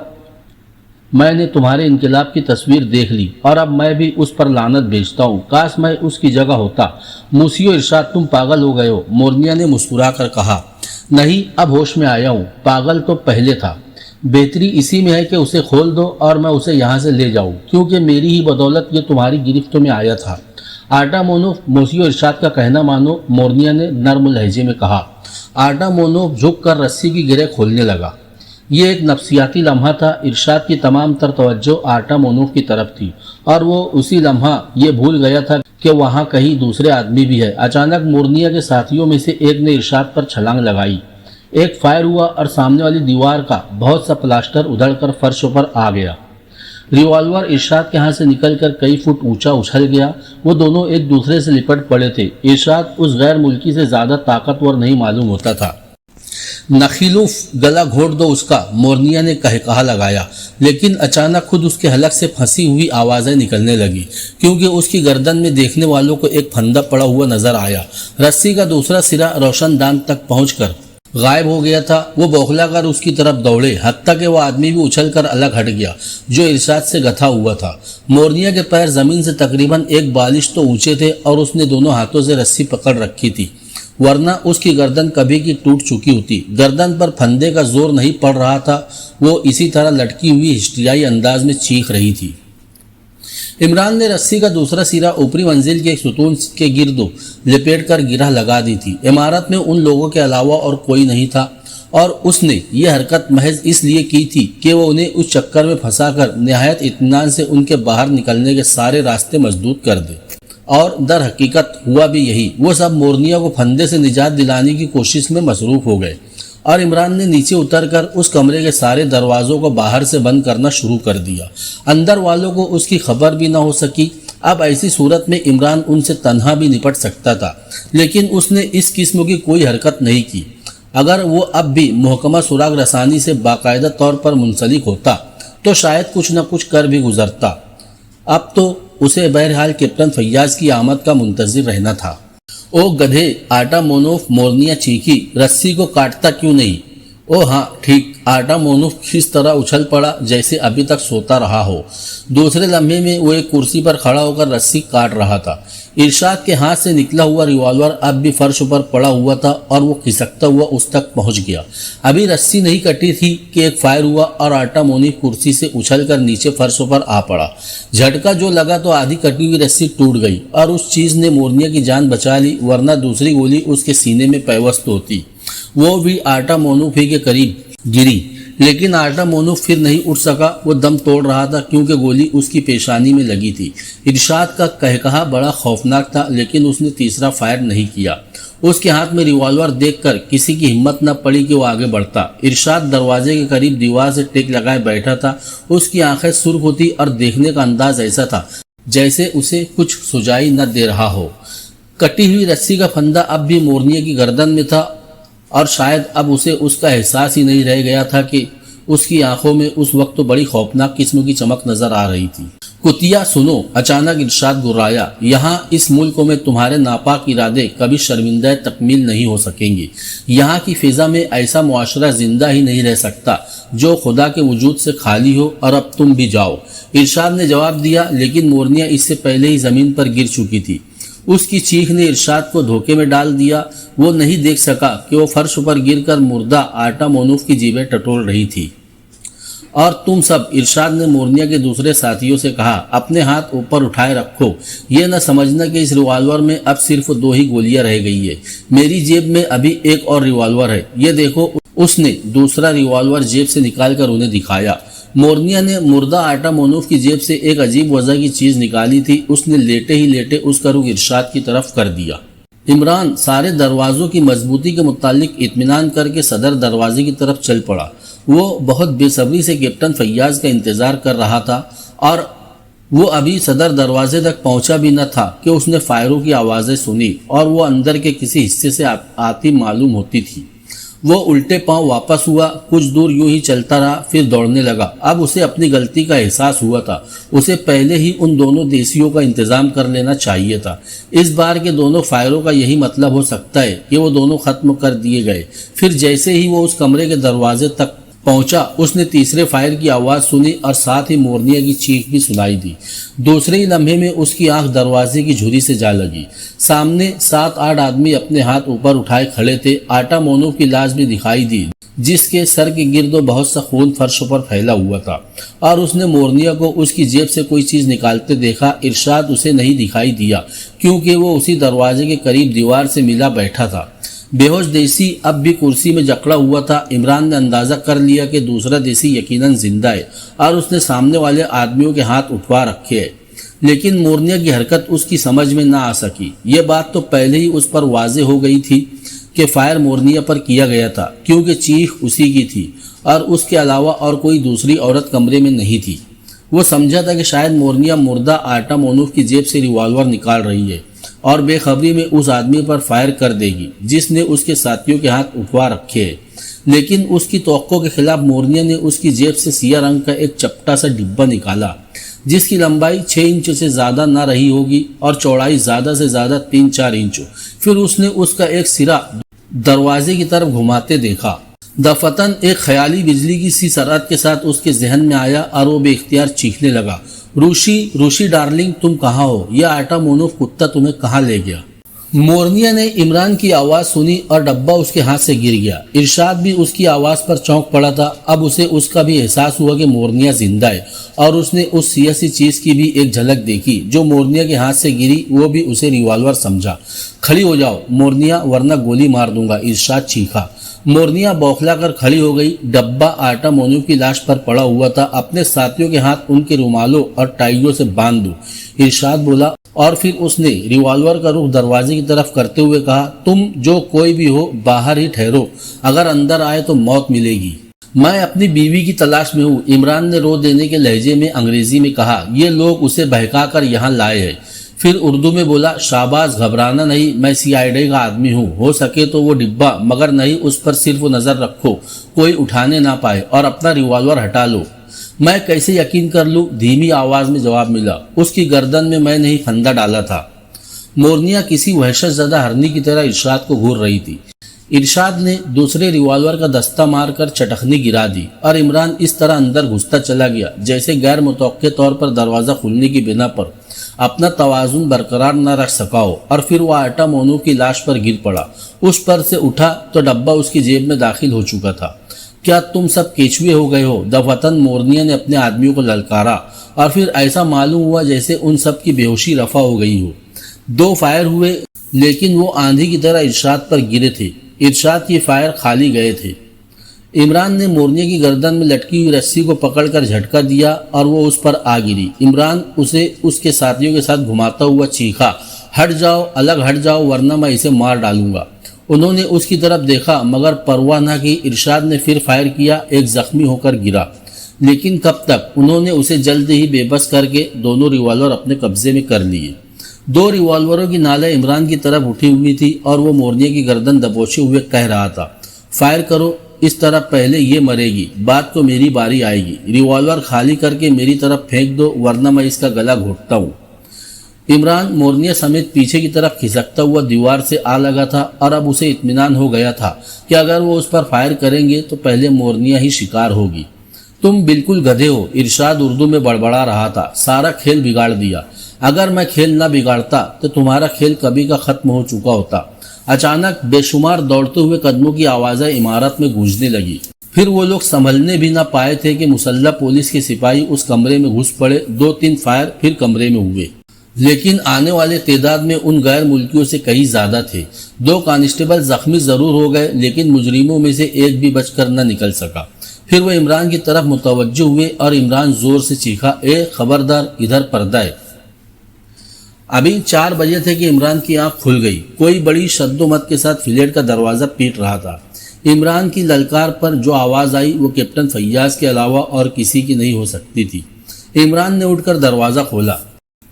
میں نے تمہارے انقلاب کی تصویر دیکھ لی اور اب میں بھی اس پر لعنت بھیجتا ہوں. کاش میں اس کی جگہ ہوتا. موسیو ارشاد, تم پاگل ہو گئے ہو, مورنیا نے مسکرا کر کہا. نہیں, اب ہوش میں آیا ہوں. پاگل تو پہلے تھا. بہتری اسی میں ہے کہ اسے کھول دو اور میں اسے یہاں سے لے جاؤں, کیونکہ میری ہی بدولت یہ تمہاری گرفت میں آیا تھا. آٹا مونوف, موسیو ارشاد کا کہنا مانو, مورنیا نے نرم لہجے میں کہا. آٹا مونوف جھک کر رسی کی گرہ کھولنے لگا. یہ ایک نفسیاتی لمحہ تھا. ارشاد کی تمام تر توجہ آٹا مونوف کی طرف تھی اور وہ اسی لمحہ یہ بھول گیا تھا کہ وہاں کہیں دوسرے آدمی بھی ہے. اچانک مورنیا کے ساتھیوں میں سے ایک نے ارشاد پر چھلانگ لگائی. ایک فائر ہوا اور سامنے والی دیوار کا بہت سا پلاسٹر ادھڑ کر فرش پر آ گیا. ریوالور ارشاد کے ہاتھ سے نکل کر کئی فٹ اونچا اچھل گیا. وہ دونوں ایک دوسرے سے لپٹ پڑے تھے. ارشاد اس غیر ملکی سے زیادہ طاقتور نہیں معلوم ہوتا تھا. نخیلوف, گلا گھونٹ دو اس کا, مورنیا نے کہا لگایا. لیکن اچانک خود اس کے حلق سے پھنسی ہوئی آوازیں نکلنے لگی, کیونکہ اس کی گردن میں دیکھنے والوں کو ایک پھندا پڑا ہوا نظر آیا. رسی کا دوسرا سرا روشن دان تک پہنچ کر غائب ہو گیا تھا. وہ بوکھلا کر اس کی طرف دوڑے, حتیٰ کہ وہ آدمی بھی اچھل کر الگ ہٹ گیا جو ارشاد سے گتھا ہوا تھا. مورنیا کے پیر زمین سے تقریباً ایک بالش تو اونچے تھے اور اس نے دونوں ہاتھوں سے رسی پکڑ رکھی تھی, ورنہ اس کی گردن کبھی کی ٹوٹ چکی ہوتی. گردن پر پھندے کا زور نہیں پڑ رہا تھا. وہ اسی طرح لٹکی ہوئی ہسٹریائی انداز میں چیخ رہی تھی. عمران نے رسی کا دوسرا سرا اوپری منزل کے ایک ستون کے گرد لپیٹ کر گرہ لگا دی تھی. عمارت میں ان لوگوں کے علاوہ اور کوئی نہیں تھا اور اس نے یہ حرکت محض اس لیے کی تھی کہ وہ انہیں اس چکر میں پھنسا کر نہایت اطمینان سے ان کے باہر نکلنے کے سارے راستے مسدود کر دے. اور در حقیقت ہوا بھی یہی. وہ سب مورنیا کو پھندے سے نجات دلانے کی کوشش میں مصروف ہو گئے اور عمران نے نیچے اتر کر اس کمرے کے سارے دروازوں کو باہر سے بند کرنا شروع کر دیا. اندر والوں کو اس کی خبر بھی نہ ہو سکی. اب ایسی صورت میں عمران ان سے تنہا بھی نپٹ سکتا تھا، لیکن اس نے اس قسم کی کوئی حرکت نہیں کی۔ اگر وہ اب بھی محکمہ سراغ رسانی سے باقاعدہ طور پر منسلک ہوتا تو شاید کچھ نہ کچھ کر بھی گزرتا۔ اب تو اسے بہرحال کیپٹن فیاض کی آمد کا منتظر رہنا تھا۔ او گدھے، آرٹامونوف، مورنیا چیخی، رسی کو کاٹتا کیوں نہیں؟ او ہاں ٹھیک۔ آرٹامونوف کس طرح اچھل پڑا جیسے ابھی تک سوتا رہا ہو۔ دوسرے لمحے میں وہ ایک کرسی پر کھڑا ہو کر رسی کاٹ رہا تھا۔ ارشاد کے ہاتھ سے نکلا ہوا ریوالور اب بھی فرش پر پڑا ہوا تھا اور وہ کھسکتا ہوا اس تک پہنچ گیا۔ ابھی رسی نہیں کٹی تھی کہ ایک فائر ہوا اور آرٹامونوف کرسی سے اچھل کر نیچے فرش پر آ پڑا۔ جھٹکا جو لگا تو آدھی کٹی ہوئی رسی ٹوٹ گئی اور اس چیز نے مورنیا کی جان بچا لی، ورنہ دوسری گولی اس کے سینے میں پیوست ہوتی۔ وہ بھی آرٹامونوف ہی کے قریب گری، لیکن آرٹامونوف پھر نہیں اٹھ سکا۔ وہ دم توڑ رہا تھا کیونکہ گولی اس کی پیشانی میں لگی تھی۔ ارشاد کا کہکہا بڑا خوفناک تھا، لیکن اس نے تیسرا فائر نہیں کیا۔ اس کے ہاتھ میں ریوالور دیکھ کر کسی کی ہمت نہ پڑی کہ وہ آگے بڑھتا۔ ارشاد دروازے کے قریب دیوار سے ٹیک لگائے بیٹھا تھا۔ اس کی آنکھیں سرخ ہوتی اور دیکھنے کا انداز ایسا تھا جیسے اسے کچھ سجائی نہ دے رہا ہو۔ کٹی ہوئی رسی کا پھندا اب بھی مورنیا کی گردن میں تھا اور شاید اب اسے اس کا احساس ہی نہیں رہ گیا تھا کہ اس کی آنکھوں میں اس وقت تو بڑی خوفناک قسم کی چمک نظر آ رہی تھی۔ کتیا سنو، اچانک ارشاد گرایا، یہاں اس ملک میں تمہارے ناپاک ارادے کبھی شرمندہ تکمیل نہیں ہو سکیں گے۔ یہاں کی فضا میں ایسا معاشرہ زندہ ہی نہیں رہ سکتا جو خدا کے وجود سے خالی ہو، اور اب تم بھی جاؤ۔ ارشاد نے جواب دیا، لیکن مورنیا اس سے پہلے ہی زمین پر گر چکی تھی۔ اس کی چیخ نے ارشاد کو دھوکے میں ڈال دیا۔ وہ نہیں دیکھ سکا کہ وہ فرش پر گر کر مردہ آرٹامونوف کی جیبیں ٹٹول رہی تھی۔ اور تم سب، ارشاد نے مورنیا کے دوسرے ساتھیوں سے کہا، اپنے ہاتھ اوپر اٹھائے رکھو۔ یہ نہ سمجھنا کہ اس ریوالور میں اب صرف 2 ہی گولیاں رہ گئی ہے۔ میری جیب میں ابھی ایک اور ریوالور ہے، یہ دیکھو۔ اس نے دوسرا ریوالور جیب سے نکال کر انہیں دکھایا۔ مورنیا نے مردہ آرٹامونوف کی جیب سے ایک عجیب وضع کی چیز نکالی تھی۔ اس نے لیٹے ہی لیٹے اس کا رخ ارشاد کی طرف کر دیا۔ عمران سارے دروازوں کی مضبوطی کے متعلق اطمینان کر کے صدر دروازے کی طرف چل پڑا۔ وہ بہت بے صبری سے کیپٹن فیاض کا انتظار کر رہا تھا اور وہ ابھی صدر دروازے تک پہنچا بھی نہ تھا کہ اس نے فائروں کی آوازیں سنی اور وہ اندر کے کسی حصے سے آتی معلوم ہوتی تھی۔ وہ الٹے پاؤں واپس ہوا، کچھ دور یوں ہی چلتا رہا، پھر دوڑنے لگا۔ اب اسے اپنی غلطی کا احساس ہوا تھا۔ اسے پہلے ہی ان دونوں دیسیوں کا انتظام کر لینا چاہیے تھا۔ اس بار کے دونوں فائروں کا یہی مطلب ہو سکتا ہے کہ وہ دونوں ختم کر دیے گئے۔ پھر جیسے ہی وہ اس کمرے کے دروازے تک پہنچا، اس نے تیسرے فائر کی آواز سنی اور ساتھ ہی مورنیا کی چیخ بھی سنائی دی۔ دوسرے ہی لمحے میں اس کی آنکھ دروازے کی جھری سے جا لگی۔ سامنے 7-8 آدمی اپنے ہاتھ اوپر اٹھائے کھڑے تھے۔ آرٹامونوف کی لاش بھی دکھائی دی، جس کے سر کے گرد بہت سا خون فرش پر پھیلا ہوا تھا، اور اس نے مورنیا کو اس کی جیب سے کوئی چیز نکالتے دیکھا۔ ارشاد اسے نہیں دکھائی دیا کیونکہ وہ اسی دروازے کے قریب دیوار سے ملا بیٹھا تھا۔ بے ہوش دیسی اب بھی کرسی میں جکڑا ہوا تھا۔ عمران نے اندازہ کر لیا کہ دوسرا دیسی یقیناً زندہ ہے اور اس نے سامنے والے آدمیوں کے ہاتھ اٹھوا رکھے ہیں، لیکن مورنیا کی حرکت اس کی سمجھ میں نہ آ سکی۔ یہ بات تو پہلے ہی اس پر واضح ہو گئی تھی کہ فائر مورنیا پر کیا گیا تھا، کیونکہ چیخ اسی کی تھی اور اس کے علاوہ اور کوئی دوسری عورت کمرے میں نہیں تھی۔ وہ سمجھا تھا کہ شاید مورنیا مردہ آرٹامونوف کی جیب سے ریوالور نکال رہی ہے اور بے خبری میں اس آدمی پر فائر کر دے گی جس نے اس کے ساتھیوں کے ہاتھ اٹھوا رکھے ہیں۔ لیکن اس کی توقع کے خلاف مورنیا نے اس کی جیب سے سیاہ رنگ کا ایک چپٹا سا ڈبہ نکالا، جس کی لمبائی 6 انچ سے زیادہ نہ رہی ہوگی اور چوڑائی زیادہ سے زیادہ 3-4 انچ۔ پھر اس نے اس کا ایک سرا دروازے کی طرف گھماتے دیکھا۔ دفتن ایک خیالی بجلی کی سی سرعت کے ساتھ اس کے ذہن میں آیا اور وہ بے اختیار چیخنے لگا، روشی ڈارلنگ، تم کہاں ہو؟ یہ آرٹامونوف کتا تمہیں کہاں لے گیا؟ مورنیا نے عمران کی آواز سنی اور ڈبہ اس کے ہاتھ سے گر گیا۔ ارشاد بھی اس کی آواز پر چونک پڑا تھا۔ اب اسے اس کا بھی احساس ہوا کہ مورنیا زندہ ہے، اور اس نے اس سیاسی چیز کی بھی ایک جھلک دیکھی جو مورنیا کے ہاتھ سے گری۔ وہ بھی اسے ریوالور سمجھا۔ کھڑی ہو جاؤ مورنیا، ورنہ گولی مار دوں گا، ارشاد چیخا۔ مورنیا بوکھلا کر کھڑی ہو گئی۔ ڈبہ آرٹامونوف کی لاش پر پڑا ہوا تھا۔ اپنے ساتھیوں کے ہاتھ ان کے رومالوں اور ٹائیوں سے باندھ دو، ارشاد بولا، اور پھر اس نے ریوالور کا رخ دروازے کی طرف کرتے ہوئے کہا، تم جو کوئی بھی ہو باہر ہی ٹھہرو، اگر اندر آئے تو موت ملے گی۔ میں اپنی بیوی کی تلاش میں ہوں، عمران نے رو دینے کے لہجے میں انگریزی میں کہا۔ یہ لوگ اسے بہکا کر یہاں لائے ہیں۔ پھر اردو میں بولا، شاباش، گھبرانا نہیں، میں CID کا آدمی ہوں، ہو سکے تو وہ ڈبہ، مگر نہیں، اس پر صرف نظر رکھو، کوئی اٹھانے نہ پائے، اور اپنا ریوالور ہٹا لو۔ میں کیسے یقین کر لوں؟ دھیمی آواز میں جواب ملا۔ اس کی گردن میں نے ہی پھندا ڈالا تھا۔ مورنیا کسی وحشت زدہ ہرنی کی طرح ارشاد کو گھور رہی تھی۔ ارشاد نے دوسرے ریوالور کا دستہ مار کر چٹخنی گرا دی، اور عمران اس طرح اندر گھستا چلا گیا جیسے غیر متوقع طور پر دروازہ کھلنے کی بنا پر اپنا توازن برقرار نہ رکھ سکا ہو، اور پھر وہ آٹا مونو کی لاش پر گر پڑا۔ اس پر سے اٹھا تو ڈبہ اس کی جیب میں داخل ہو چکا تھا۔ کیا تم سب کیچوے ہو گئے ہو؟ دفعتاً مورنیا نے اپنے آدمیوں کو للکارا، اور پھر ایسا معلوم ہوا جیسے ان سب کی بے ہوشی رفع ہو گئی ہو۔ 2 فائر ہوئے، لیکن وہ آندھی کی طرح ارشاد پر گرے تھے۔ ارشاد کی فائر خالی گئے تھے۔ عمران نے مورنیا کی گردن میں لٹکی ہوئی رسی کو پکڑ کر جھٹکا دیا اور وہ اس پر آ گری۔ عمران اسے اس کے ساتھیوں کے ساتھ گھماتا ہوا چیخا، ہٹ جاؤ، الگ ہٹ جاؤ، ورنہ میں اسے مار ڈالوں گا۔ انہوں نے اس کی طرف دیکھا مگر پرواہ نہ کی۔ ارشاد نے پھر فائر کیا، ایک زخمی ہو کر گرا، لیکن کب تک؟ انہوں نے اسے جلد ہی بے بس کر کے دونوں ریوالور اپنے قبضے میں کر لیے۔ 2 ریوالوروں کی نالے عمران کی طرف اٹھی ہوئی تھی اور وہ مورنیا کی گردن دبوچے ہوئے کہہ رہا تھا، فائر کرو، اس طرح پہلے یہ مرے گی، بعد کو میری باری آئے گی۔ ریوالور خالی کر کے میری طرف پھینک دو، ورنہ میں اس کا گلا گھونٹتا ہوں۔ عمران مورنیا سمیت پیچھے کی طرف کھسکتا ہوا دیوار سے آ لگا تھا، اور اب اسے اطمینان ہو گیا تھا کہ اگر وہ اس پر فائر کریں گے تو پہلے مورنیا ہی شکار ہوگی۔ تم بالکل گدھے ہو، ارشاد اردو میں بڑبڑا رہا تھا، سارا کھیل بگاڑ دیا۔ اگر میں کھیل نہ بگاڑتا تو تمہارا کھیل کبھی کا ختم ہو چکا ہوتا۔ اچانک بے شمار دوڑتے ہوئے قدموں کی آوازیں عمارت میں گونجنے لگی۔ پھر وہ لوگ سنبھلنے بھی نہ پائے تھے کہ مسلح پولیس کے سپاہی اس کمرے میں گھس پڑے۔ 2-3 فائر پھر کمرے میں ہوئے، لیکن آنے والے تعداد میں ان غیر ملکیوں سے کئی زیادہ تھے۔ 2 کانسٹیبل زخمی ضرور ہو گئے، لیکن مجرموں میں سے ایک بھی بچ کر نہ نکل سکا۔ پھر وہ عمران کی طرف متوجہ ہوئے اور عمران زور سے چیخا، اے خبردار، ادھر پردہ ہے۔ ابھی 4 بجے تھے کہ عمران کی آنکھ کھل گئی۔ کوئی بڑی شد و مت کے ساتھ فلیٹ کا دروازہ پیٹ رہا تھا۔ عمران کی للکار پر جو آواز آئی وہ کیپٹن فیاض کے علاوہ اور کسی کی نہیں ہو سکتی تھی۔ عمران نے اٹھ کر دروازہ کھولا۔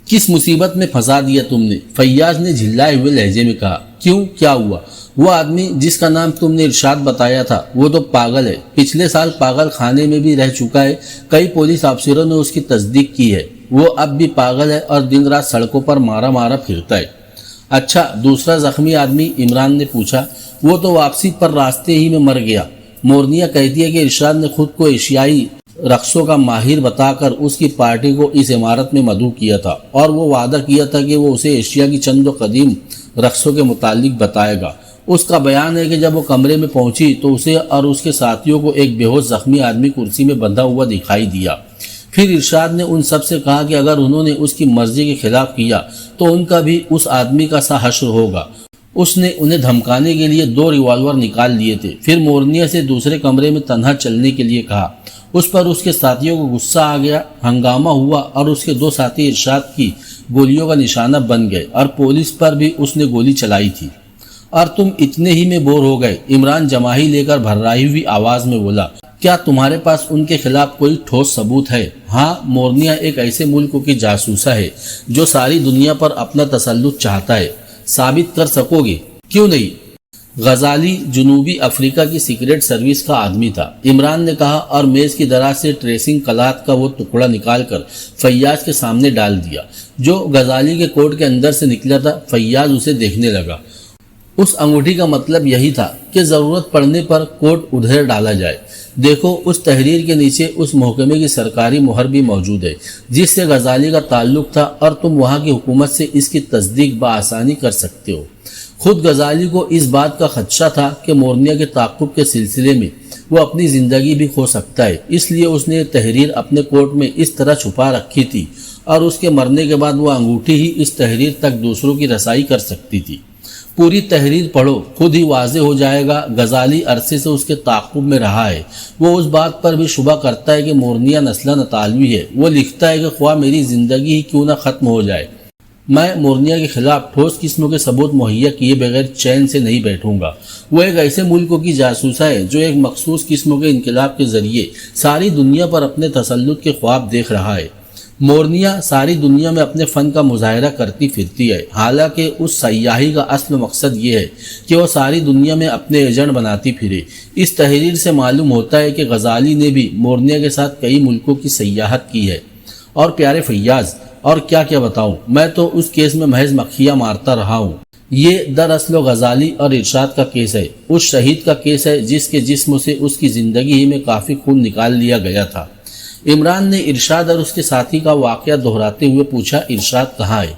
کس مصیبت میں پھنسا دیا تم نے؟ فیاض نے جھلائے ہوئے لہجے میں کہا۔ کیوں، کیا ہوا؟ وہ آدمی جس کا نام تم نے ارشاد بتایا تھا، وہ تو پاگل ہے، پچھلے سال پاگل خانے میں بھی رہ چکا ہے، کئی پولیس افسروں نے اس کی تصدیق کی ہے۔ وہ اب بھی پاگل ہے اور دن رات سڑکوں پر مارا مارا پھرتا ہے۔ اچھا، دوسرا زخمی آدمی؟ عمران نے پوچھا۔ وہ تو واپسی پر راستے ہی میں مر گیا۔ مورنیا کہتی ہے کہ ارشاد نے خود کو ایشیائی رقصوں کا ماہر بتا کر اس کی پارٹی کو اس عمارت میں مدعو کیا تھا، اور وہ وعدہ کیا تھا کہ وہ اسے ایشیا کی چند و قدیم رقصوں کے متعلق بتائے گا۔ اس کا بیان ہے کہ جب وہ کمرے میں پہنچی تو اسے اور اس کے ساتھیوں کو ایک بے ہوش زخمی آدمی کرسی میں بندھا ہوا دکھائی دیا۔ پھر ارشاد نے ان سب سے کہا کہ اگر انہوں نے اس کی مرضی کے خلاف کیا تو ان کا بھی اس آدمی کا سا حشر ہوگا۔ اس نے انہیں دھمکانے کے لیے 2 ریوالور نکال لیے تھے۔ پھر مورنیا سے دوسرے کمرے میں تنہا چلنے کے لیے کہا۔ اس پر اس کے ساتھیوں کو غصہ آ گیا، ہنگامہ ہوا اور اس کے 2 ساتھی ارشاد کی گولیوں کا نشانہ بن گئے، اور پولیس پر بھی اس نے گولی چلائی تھی۔ اور تم اتنے ہی میں بور ہو گئے؟ عمران جماہی لے کر بھررائی ہوئی آواز میں بولا۔ کیا تمہارے پاس ان کے خلاف کوئی ٹھوس ثبوت ہے؟ ہاں، مورنیا ایک ایسے ملک کی جاسوسہ ہے جو ساری دنیا پر اپنا تسلط چاہتا ہے۔ ثابت کر سکو گے؟ کیوں نہیں؟ غزالی جنوبی افریقہ کی سیکریٹ سروس کا آدمی تھا، عمران نے کہا، اور میز کی دراز سے ٹریسنگ کلاتھ کا وہ ٹکڑا نکال کر فیاض کے سامنے ڈال دیا جو غزالی کے کوٹ کے اندر سے نکلا تھا۔ فیاض اسے دیکھنے لگا۔ اس انگوٹھی کا مطلب یہی تھا کہ ضرورت پڑنے پر کوٹ ادھر ڈالا جائے۔ دیکھو، اس تحریر کے نیچے اس محکمے کی سرکاری مہر بھی موجود ہے جس سے غزالی کا تعلق تھا، اور تم وہاں کی حکومت سے اس کی تصدیق بآسانی کر سکتے ہو۔ خود غزالی کو اس بات کا خدشہ تھا کہ مورنیا کے تعاقب کے سلسلے میں وہ اپنی زندگی بھی کھو سکتا ہے، اس لیے اس نے یہ تحریر اپنے کوٹ میں اس طرح چھپا رکھی تھی، اور اس کے مرنے کے بعد وہ انگوٹھی ہی اس تحریر تک دوسروں کی رسائی کر سکتی تھی۔ پوری تحریر پڑھو، خود ہی واضح ہو جائے گا۔ غزالی عرصے سے اس کے تعاقب میں رہا ہے۔ وہ اس بات پر بھی شبہ کرتا ہے کہ مورنیا نسلاً اطالوی ہے۔ وہ لکھتا ہے کہ خواہ میری زندگی ہی کیوں نہ ختم ہو جائے، میں مورنیا کے خلاف ٹھوس قسم کے ثبوت مہیا کیے بغیر چین سے نہیں بیٹھوں گا۔ وہ ایک ایسے ملک کی جاسوس ہے جو ایک مخصوص قسم کے انقلاب کے ذریعے ساری دنیا پر اپنے تسلط کے خواب دیکھ رہا ہے۔ مورنیا ساری دنیا میں اپنے فن کا مظاہرہ کرتی پھرتی ہے، حالانکہ اس سیاحی کا اصل مقصد یہ ہے کہ وہ ساری دنیا میں اپنے ایجنٹ بناتی پھرے۔ اس تحریر سے معلوم ہوتا ہے کہ غزالی نے بھی مورنیا کے ساتھ کئی ملکوں کی سیاحت کی ہے۔ اور پیارے فیاض، اور کیا بتاؤں، میں تو اس کیس میں محض مکھیاں مارتا رہا ہوں۔ یہ دراصل غزالی اور ارشاد کا کیس ہے، اس شہید کا کیس ہے جس کے جسم سے اس کی زندگی ہی میں کافی خون نکال لیا گیا تھا۔ عمران نے ارشاد اور اس کے ساتھی کا واقعہ دہراتے ہوئے پوچھا، ارشاد کہاں ہے؟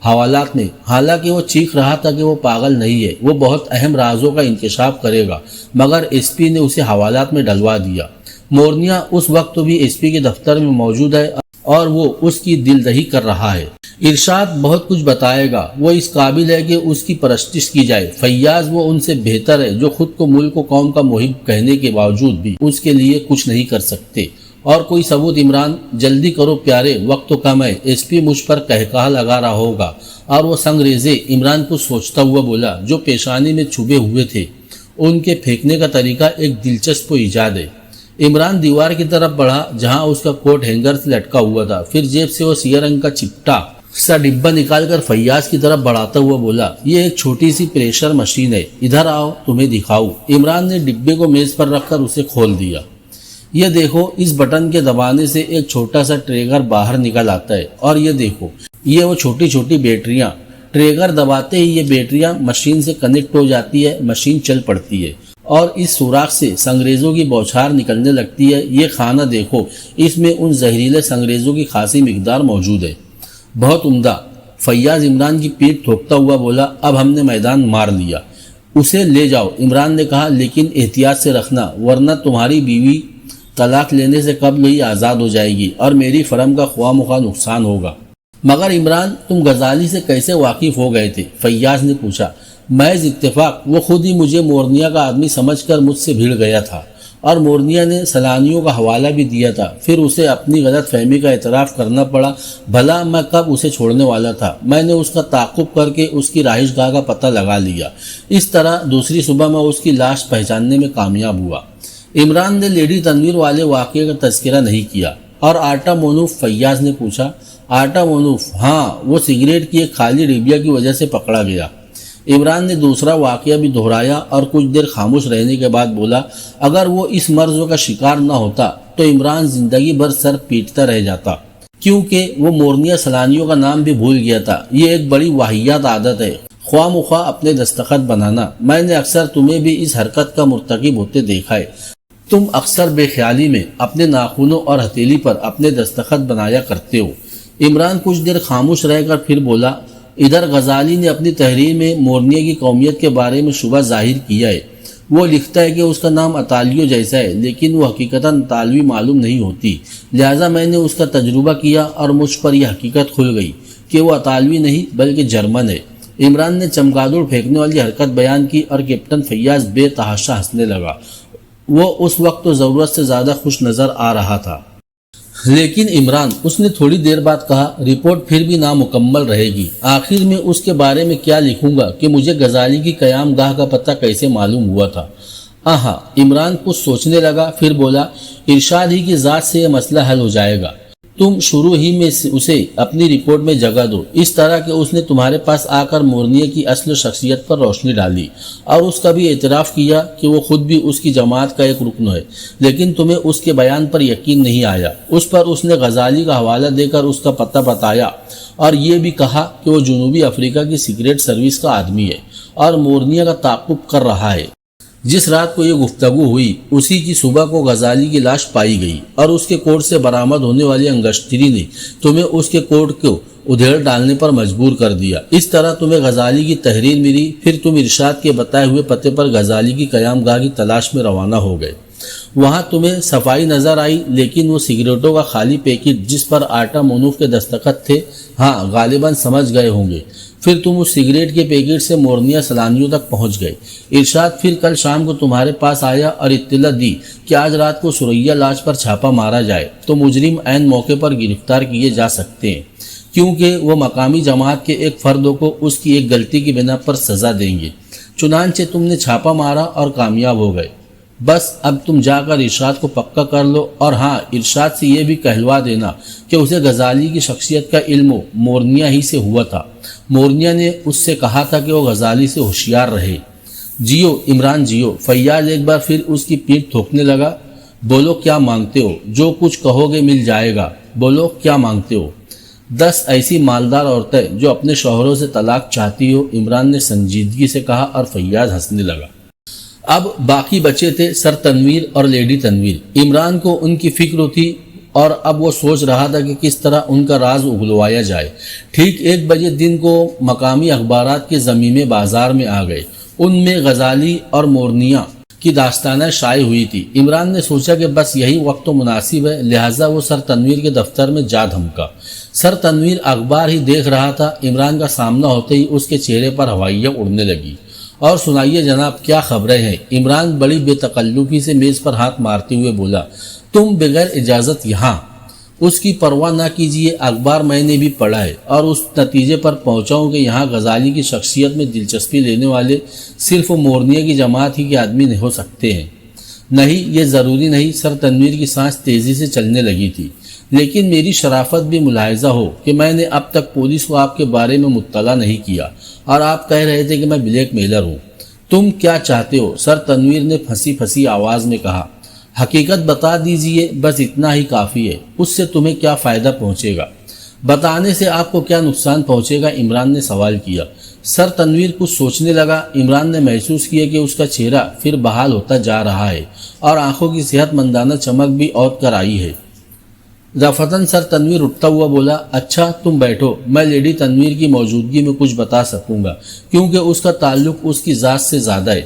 حوالات میں۔ حالانکہ وہ چیخ رہا تھا کہ وہ پاگل نہیں ہے، وہ بہت اہم رازوں کا انکشاف کرے گا، مگر ایس پی نے اسے حوالات میں ڈلوا دیا۔ مورنیا اس وقت بھی ایس پی کے دفتر میں موجود ہے اور وہ اس کی دلدہی کر رہا ہے۔ ارشاد بہت کچھ بتائے گا، وہ اس قابل ہے کہ اس کی پرستش کی جائے۔ فیاض، وہ ان سے بہتر ہے جو خود کو ملک و قوم کا محب کہنے کے باوجود بھی اس کے لیے کچھ نہیں کر سکتے۔ اور کوئی ثبوت؟ عمران، جلدی کرو پیارے، وقت تو کم ہے، ایس پی مجھ پر کہکہا لگا رہا ہوگا۔ اور وہ سنگریزے، عمران کو سوچتا ہوا بولا، جو پیشانی میں چھپے ہوئے تھے، ان کے پھینکنے کا طریقہ ایک دلچسپ ایجاد ہے۔ عمران دیوار کی طرف بڑھا جہاں اس کا کوٹ ہینگر سے لٹکا ہوا تھا، پھر جیب سے وہ سیاہ رنگ کا چپٹا سا ڈبہ نکال کر فیاض کی طرف بڑھاتا ہوا بولا، یہ ایک چھوٹی سی پریشر مشین ہے، ادھر آؤ تمہیں دکھاؤ۔ عمران نے ڈبے کو میز پر رکھ کر اسے کھول دیا۔ یہ دیکھو، اس بٹن کے دبانے سے ایک چھوٹا سا ٹریگر باہر نکل آتا ہے، اور یہ دیکھو، یہ وہ چھوٹی چھوٹی بیٹریاں۔ ٹریگر دباتے ہی یہ بیٹریاں مشین سے کنیکٹ ہو جاتی ہے، مشین چل پڑتی ہے اور اس سوراخ سے سنگریزوں کی بوچھار نکلنے لگتی ہے۔ یہ خانہ دیکھو، اس میں ان زہریلے سنگریزوں کی خاصی مقدار موجود ہے۔ بہت عمدہ، فیاض عمران کی پیٹھ ٹھوکتا ہوا بولا، اب ہم نے میدان مار لیا، اسے لے جاؤ۔ عمران نے کہا، لیکن احتیاط سے رکھنا، ورنہ تمہاری بیوی طلاق لینے سے قبل ہی آزاد ہو جائے گی اور میری فرم کا خواہ مخواہ نقصان ہوگا۔ مگر عمران، تم غزالی سے کیسے واقف ہو گئے تھے؟ فیاض نے پوچھا۔ محض اتفاق، وہ خود ہی مجھے مورنیا کا آدمی سمجھ کر مجھ سے بھیڑ گیا تھا، اور مورنیا نے سیلانیوں کا حوالہ بھی دیا تھا، پھر اسے اپنی غلط فہمی کا اعتراف کرنا پڑا۔ بھلا میں کب اسے چھوڑنے والا تھا؟ میں نے اس کا تعاقب کر کے اس کی رہائش گاہ کا پتہ لگا لیا۔ اس طرح دوسری صبح میں اس کی لاش پہچاننے میں کامیاب ہوا۔ عمران نے لیڈی تنویر والے واقعے کا تذکرہ نہیں کیا۔ اور آٹا مونوف؟ فیاض نے پوچھا۔ آٹا مونوف؟ ہاں، وہ سگریٹ کی ایک خالی ڈبیا کی وجہ سے پکڑا گیا۔ عمران نے دوسرا واقعہ بھی دہرایا اور کچھ دیر خاموش رہنے کے بعد بولا، اگر وہ اس مرض کا شکار نہ ہوتا تو عمران زندگی بھر سر پیٹتا رہ جاتا، کیونکہ وہ مورنیا سیلانیوں کا نام بھی بھول گیا تھا۔ یہ ایک بڑی واہیات عادت ہے، خواہ مخواہ اپنے دستخط بنانا۔ میں نے اکثر تمہیں بھی اس حرکت کا مرتکب ہوتے دیکھا ہے۔ تم اکثر بے خیالی میں اپنے ناخنوں اور ہتھیلی پر اپنے دستخط بنایا کرتے ہو۔ عمران کچھ دیر خاموش رہ کر پھر بولا، ادھر غزالی نے اپنی تحریر میں مورنیا کی قومیت کے بارے میں شبہ ظاہر کیا ہے۔ وہ لکھتا ہے کہ اس کا نام اطالیو جیسا ہے، لیکن وہ حقیقتاً اطالوی معلوم نہیں ہوتی، لہٰذا میں نے اس کا تجربہ کیا اور مجھ پر یہ حقیقت کھل گئی کہ وہ اطالوی نہیں بلکہ جرمن ہے۔ عمران نے چمگادڑ پھینکنے والی حرکت بیان کی اور کیپٹن فیاض بے تحاشا ہنسنے لگا۔ وہ اس وقت تو ضرورت سے زیادہ خوش نظر آ رہا تھا۔ لیکن عمران، اس نے تھوڑی دیر بعد کہا، رپورٹ پھر بھی نامکمل رہے گی۔ آخر میں اس کے بارے میں کیا لکھوں گا کہ مجھے غزالی کی قیام گاہ کا پتہ کیسے معلوم ہوا تھا؟ آہا، عمران کچھ سوچنے لگا، پھر بولا، ارشاد ہی کی ذات سے یہ مسئلہ حل ہو جائے گا۔ تم شروع ہی میں اسے اپنی رپورٹ میں جگہ دو، اس طرح کہ اس نے تمہارے پاس آ کر مورنیا کی اصل شخصیت پر روشنی ڈالی اور اس کا بھی اعتراف کیا کہ وہ خود بھی اس کی جماعت کا ایک رکن ہے، لیکن تمہیں اس کے بیان پر یقین نہیں آیا۔ اس پر اس نے غزالی کا حوالہ دے کر اس کا پتہ بتایا اور یہ بھی کہا کہ وہ جنوبی افریقہ کی سیکریٹ سروس کا آدمی ہے اور مورنیا کا تعاقب کر رہا ہے۔ جس رات کو یہ گفتگو ہوئی اسی کی صبح کو غزالی کی لاش پائی گئی اور اس کے کوٹ سے برآمد ہونے والی انگشتری نے تمہیں اس کے کوٹ کو ادھیڑ ڈالنے پر مجبور کر دیا۔ اس طرح تمہیں غزالی کی تحریر ملی، پھر تم ارشاد کے بتائے ہوئے پتے پر غزالی کی قیام گاہ کی تلاش میں روانہ ہو گئے۔ وہاں تمہیں صفائی نظر آئی، لیکن وہ سگریٹوں کا خالی پیکٹ جس پر آٹا مونوف کے دستخط تھے، ہاں غالباً سمجھ گئے ہوں گے۔ پھر تم اس سگریٹ کے پیکٹ سے مورنیا سیلانیوں تک پہنچ گئے۔ ارشاد پھر کل شام کو تمہارے پاس آیا اور اطلاع دی کہ آج رات کو سریا لاش پر چھاپا مارا جائے تو مجرم عین موقع پر گرفتار کیے جا سکتے ہیں، کیونکہ وہ مقامی جماعت کے ایک فرد کو اس کی ایک غلطی کی بنا پر سزا دیں گے۔ چنانچہ تم نے چھاپا مارا اور کامیاب ہو گئے۔ بس اب تم جا کر ارشاد کو پکا کر لو، اور ہاں، ارشاد سے یہ بھی کہلوا دینا کہ اسے غزالی کی شخصیت کا علم مورنیا ہی سے ہوا تھا۔ مورنیا نے اس سے کہا تھا کہ وہ غزالی سے ہوشیار رہے۔ جیو عمران جیو۔ فیاض ایک بار پھر اس کی پیٹھ تھوکنے لگا۔ بولو کیا مانگتے ہو؟ جو کچھ کہو گے مل جائے گا۔ بولو کیا مانگتے ہو؟ 10 ایسی مالدار عورتیں جو اپنے شوہروں سے طلاق چاہتی ہو، عمران نے سنجیدگی سے کہا، اور فیاض ہنسنے لگا۔ اب باقی بچے تھے سر تنویر اور لیڈی تنویر۔ عمران کو ان کی فکر تھی اور اب وہ سوچ رہا تھا کہ کس طرح ان کا راز اگلوایا جائے۔ ٹھیک 1 بجے دن کو مقامی اخبارات کے ضمیمے بازار میں آ گئے۔ ان میں غزالی اور مورنیا کی داستانیں شائع ہوئی تھی۔ عمران نے سوچا کہ بس یہی وقت تو مناسب ہے، لہٰذا وہ سر تنویر کے دفتر میں جا دھمکا۔ سر تنویر اخبار ہی دیکھ رہا تھا۔ عمران کا سامنا ہوتے ہی اس کے چہرے پر ہوائیاں اڑنے لگی۔ اور سنائیے جناب، کیا خبریں ہیں؟ عمران بڑی بے تکلفی سے میز پر ہاتھ مارتے ہوئے بولا۔ تم بغیر اجازت یہاں؟ اس کی پرواہ نہ کیجیے، اخبار میں نے بھی پڑھا ہے اور اس نتیجے پر پہنچا ہوں کہ یہاں غزالی کی شخصیت میں دلچسپی لینے والے صرف مورنیا کی جماعت ہی کے آدمی نہیں ہو سکتے ہیں۔ نہیں، یہ ضروری نہیں۔ سر تنویر کی سانس تیزی سے چلنے لگی تھی۔ لیکن میری شرافت بھی ملاحظہ ہو کہ میں نے اب تک پولیس کو آپ کے بارے میں مطلع نہیں کیا، اور آپ کہہ رہے تھے کہ میں بلیک میلر ہوں۔ تم کیا چاہتے ہو؟ سر تنویر نے پھنسی پھنسی آواز میں کہا۔ حقیقت بتا دیجئے، بس اتنا ہی کافی ہے۔ اس سے تمہیں کیا فائدہ پہنچے گا؟ بتانے سے آپ کو کیا نقصان پہنچے گا؟ عمران نے سوال کیا۔ سر تنویر کچھ سوچنے لگا۔ عمران نے محسوس کیا کہ اس کا چہرہ پھر بحال ہوتا جا رہا ہے اور آنکھوں کی صحت مندانہ چمک بھی اور کر آئی ہے۔ رفتاً سر تنویر اٹھتا ہوا بولا، اچھا تم بیٹھو، میں لیڈی تنویر کی موجودگی میں کچھ بتا سکوں گا، کیونکہ اس کا تعلق اس کی ذات سے زیادہ ہے۔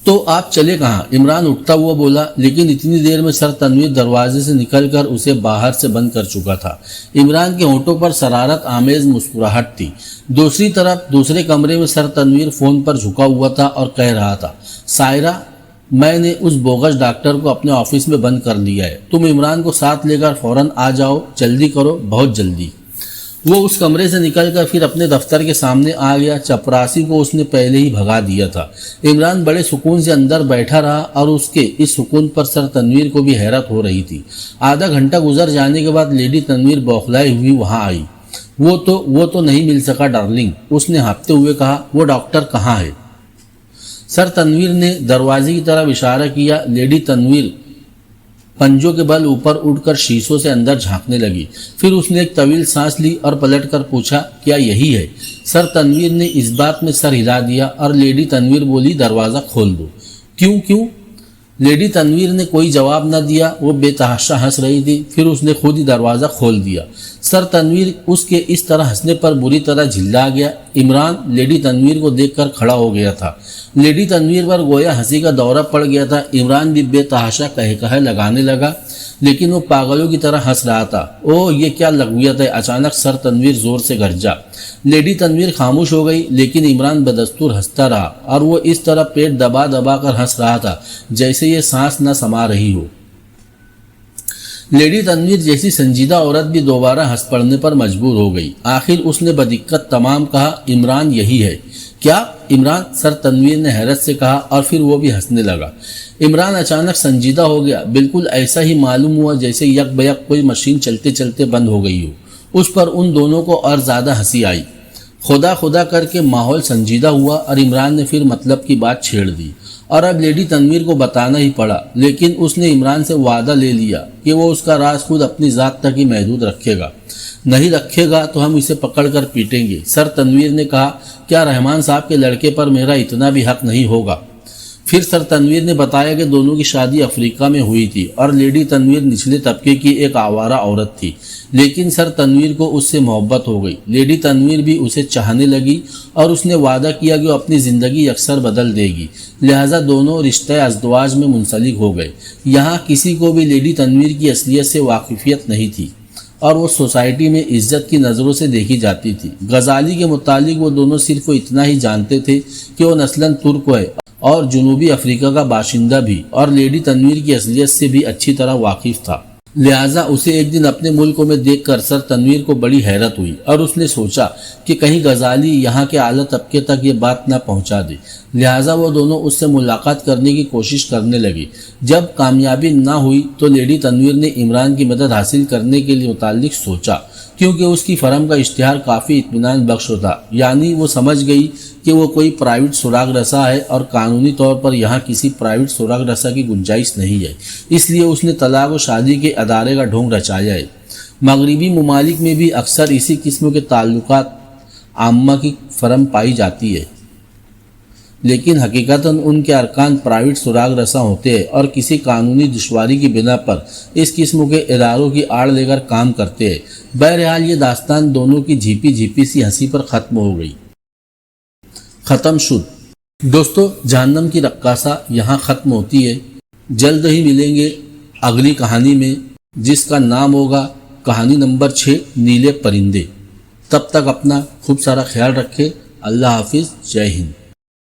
تو آپ چلے کہاں؟ عمران اٹھتا ہوا بولا، لیکن اتنی دیر میں سر تنویر دروازے سے نکل کر اسے باہر سے بند کر چکا تھا۔ عمران کے ہونٹوں پر شرارت آمیز مسکراہٹ تھی۔ دوسری طرف دوسرے کمرے میں سر تنویر فون پر جھکا ہوا تھا اور کہہ رہا تھا، سائرہ، میں نے اس بوگس ڈاکٹر کو اپنے آفس میں بند کر لیا ہے۔ تم عمران کو ساتھ لے کر فوراً آ جاؤ، جلدی کرو، بہت جلدی۔ وہ اس کمرے سے نکل کر پھر اپنے دفتر کے سامنے آ گیا۔ چپراسی کو اس نے پہلے ہی بھگا دیا تھا۔ عمران بڑے سکون سے اندر بیٹھا رہا اور اس کے اس سکون پر سر تنویر کو بھی حیرت ہو رہی تھی۔ آدھا گھنٹہ گزر جانے کے بعد لیڈی تنویر بوکھلائی ہوئی وہاں آئی۔ وہ تو نہیں مل سکا ڈارلنگ، اس نے ہانپتے ہوئے کہا۔ وہ ڈاکٹر کہاں ہے؟ سر تنویر نے دروازے کی طرف اشارہ کیا۔ لیڈی تنویر پنجوں کے بل اوپر اٹھ کر شیشوں سے اندر جھانکنے لگی۔ پھر اس نے ایک طویل سانس لی اور پلٹ کر پوچھا، کیا یہی ہے؟ سر تنویر نے اس بات میں سر ہلا دیا اور لیڈی تنویر بولی، دروازہ کھول دو۔ کیوں؟ لیڈی تنویر نے کوئی جواب نہ دیا۔ وہ بے تحاشا ہنس رہی تھی۔ پھر اس نے خود ہی دروازہ کھول دیا۔ سر تنویر اس کے اس طرح ہنسنے پر بری طرح جھلا گیا۔ عمران لیڈی تنویر کو دیکھ کر کھڑا ہو گیا تھا۔ لیڈی تنویر پر گویا ہنسی کا دورہ پڑ گیا تھا۔ عمران بھی بے تحاشا کہے لگانے لگا، لیکن وہ پاگلوں کی طرح ہنس رہا تھا۔ اوہ، یہ کیا لغویت ہے؟ اچانک سر تنویر زور سے گرجا۔ لیڈی تنویر خاموش ہو گئی، لیکن عمران بدستور ہنستا رہا اور وہ اس طرح پیٹ دبا دبا کر ہنس رہا تھا جیسے یہ سانس نہ سما رہی ہو۔ لیڈی تنویر جیسی سنجیدہ عورت بھی دوبارہ ہنس پڑنے پر مجبور ہو گئی۔ آخر اس نے بدقت تمام کہا، عمران یہی ہے؟ کیا عمران؟ سر تنویر نے حیرت سے کہا اور پھر وہ بھی ہنسنے لگا۔ عمران اچانک سنجیدہ ہو گیا۔ بالکل ایسا ہی معلوم ہوا جیسے یک بیک کوئی مشین چلتے چلتے بند ہو گئی ہو۔ اس پر ان دونوں کو اور زیادہ ہنسی آئی۔ خدا کر کے ماحول سنجیدہ ہوا اور عمران نے پھر مطلب کی بات چھیڑ دی، اور اب لیڈی تنویر کو بتانا ہی پڑا۔ لیکن اس نے عمران سے وعدہ لے لیا کہ وہ اس کا راز خود اپنی ذات تک ہی محدود رکھے گا۔ نہیں رکھے گا تو ہم اسے پکڑ کر پیٹیں گے۔ سر تنویر نے کہا، کیا رحمان صاحب کے لڑکے پر میرا اتنا بھی حق نہیں ہوگا؟ پھر سر تنویر نے بتایا کہ دونوں کی شادی افریقہ میں ہوئی تھی اور لیڈی تنویر نچلے طبقے کی ایک آوارہ عورت تھی، لیکن سر تنویر کو اس سے محبت ہو گئی۔ لیڈی تنویر بھی اسے چاہنے لگی اور اس نے وعدہ کیا کہ وہ اپنی زندگی اکثر بدل دے گی، لہٰذا دونوں رشتہ ازدواج میں منسلک ہو گئے۔ یہاں کسی کو بھی لیڈی تنویر کی اصلیت سے واقفیت نہیں تھی اور وہ سوسائٹی میں عزت کی نظروں سے دیکھی جاتی تھی۔ غزالی کے متعلق وہ دونوں صرف اتنا ہی جانتے تھے کہ وہ نسلاً ترک ہے اور جنوبی افریقہ کا باشندہ بھی، اور لیڈی تنویر کی اصلیت سے بھی اچھی طرح واقف تھا۔ لہٰذا اسے ایک دن اپنے ملک میں دیکھ کر سر تنویر کو بڑی حیرت ہوئی اور اس نے سوچا کہ کہیں غزالی یہاں کے اعلیٰ طبقے تک یہ بات نہ پہنچا دے۔ لہٰذا وہ دونوں اس سے ملاقات کرنے کی کوشش کرنے لگے۔ جب کامیابی نہ ہوئی تو لیڈی تنویر نے عمران کی مدد حاصل کرنے کے لیے متعلق سوچا، کیونکہ اس کی فرم کا اشتہار کافی اطمینان بخش تھا، یعنی وہ سمجھ گئی کہ وہ کوئی پرائیویٹ سراغ رساں ہے اور قانونی طور پر یہاں کسی پرائیویٹ سراغ رساں کی گنجائش نہیں ہے، اس لیے اس نے طلاق و شادی کے ادارے کا ڈھونگ رچایا ہے۔ مغربی ممالک میں بھی اکثر اسی قسم کے تعلقات عامہ کی فرم پائی جاتی ہے، لیکن حقیقتاً ان کے ارکان پرائیویٹ سراغ رساں ہوتے ہیں اور کسی قانونی دشواری کی بنا پر اس قسم کے اداروں کی آڑ لے کر کام کرتے ہیں۔ بہرحال یہ داستان دونوں کی جھیپی جھیپی سی ہنسی پر ختم ہو گئی۔ ختم شد۔ دوستو، جہنم کی رقاصہ یہاں ختم ہوتی ہے۔ جلد ہی ملیں گے اگلی کہانی میں، جس کا نام ہوگا کہانی نمبر 6 نیلے پرندے۔ تب تک اپنا خوب سارا خیال رکھے۔ اللہ حافظ۔ جے ہند۔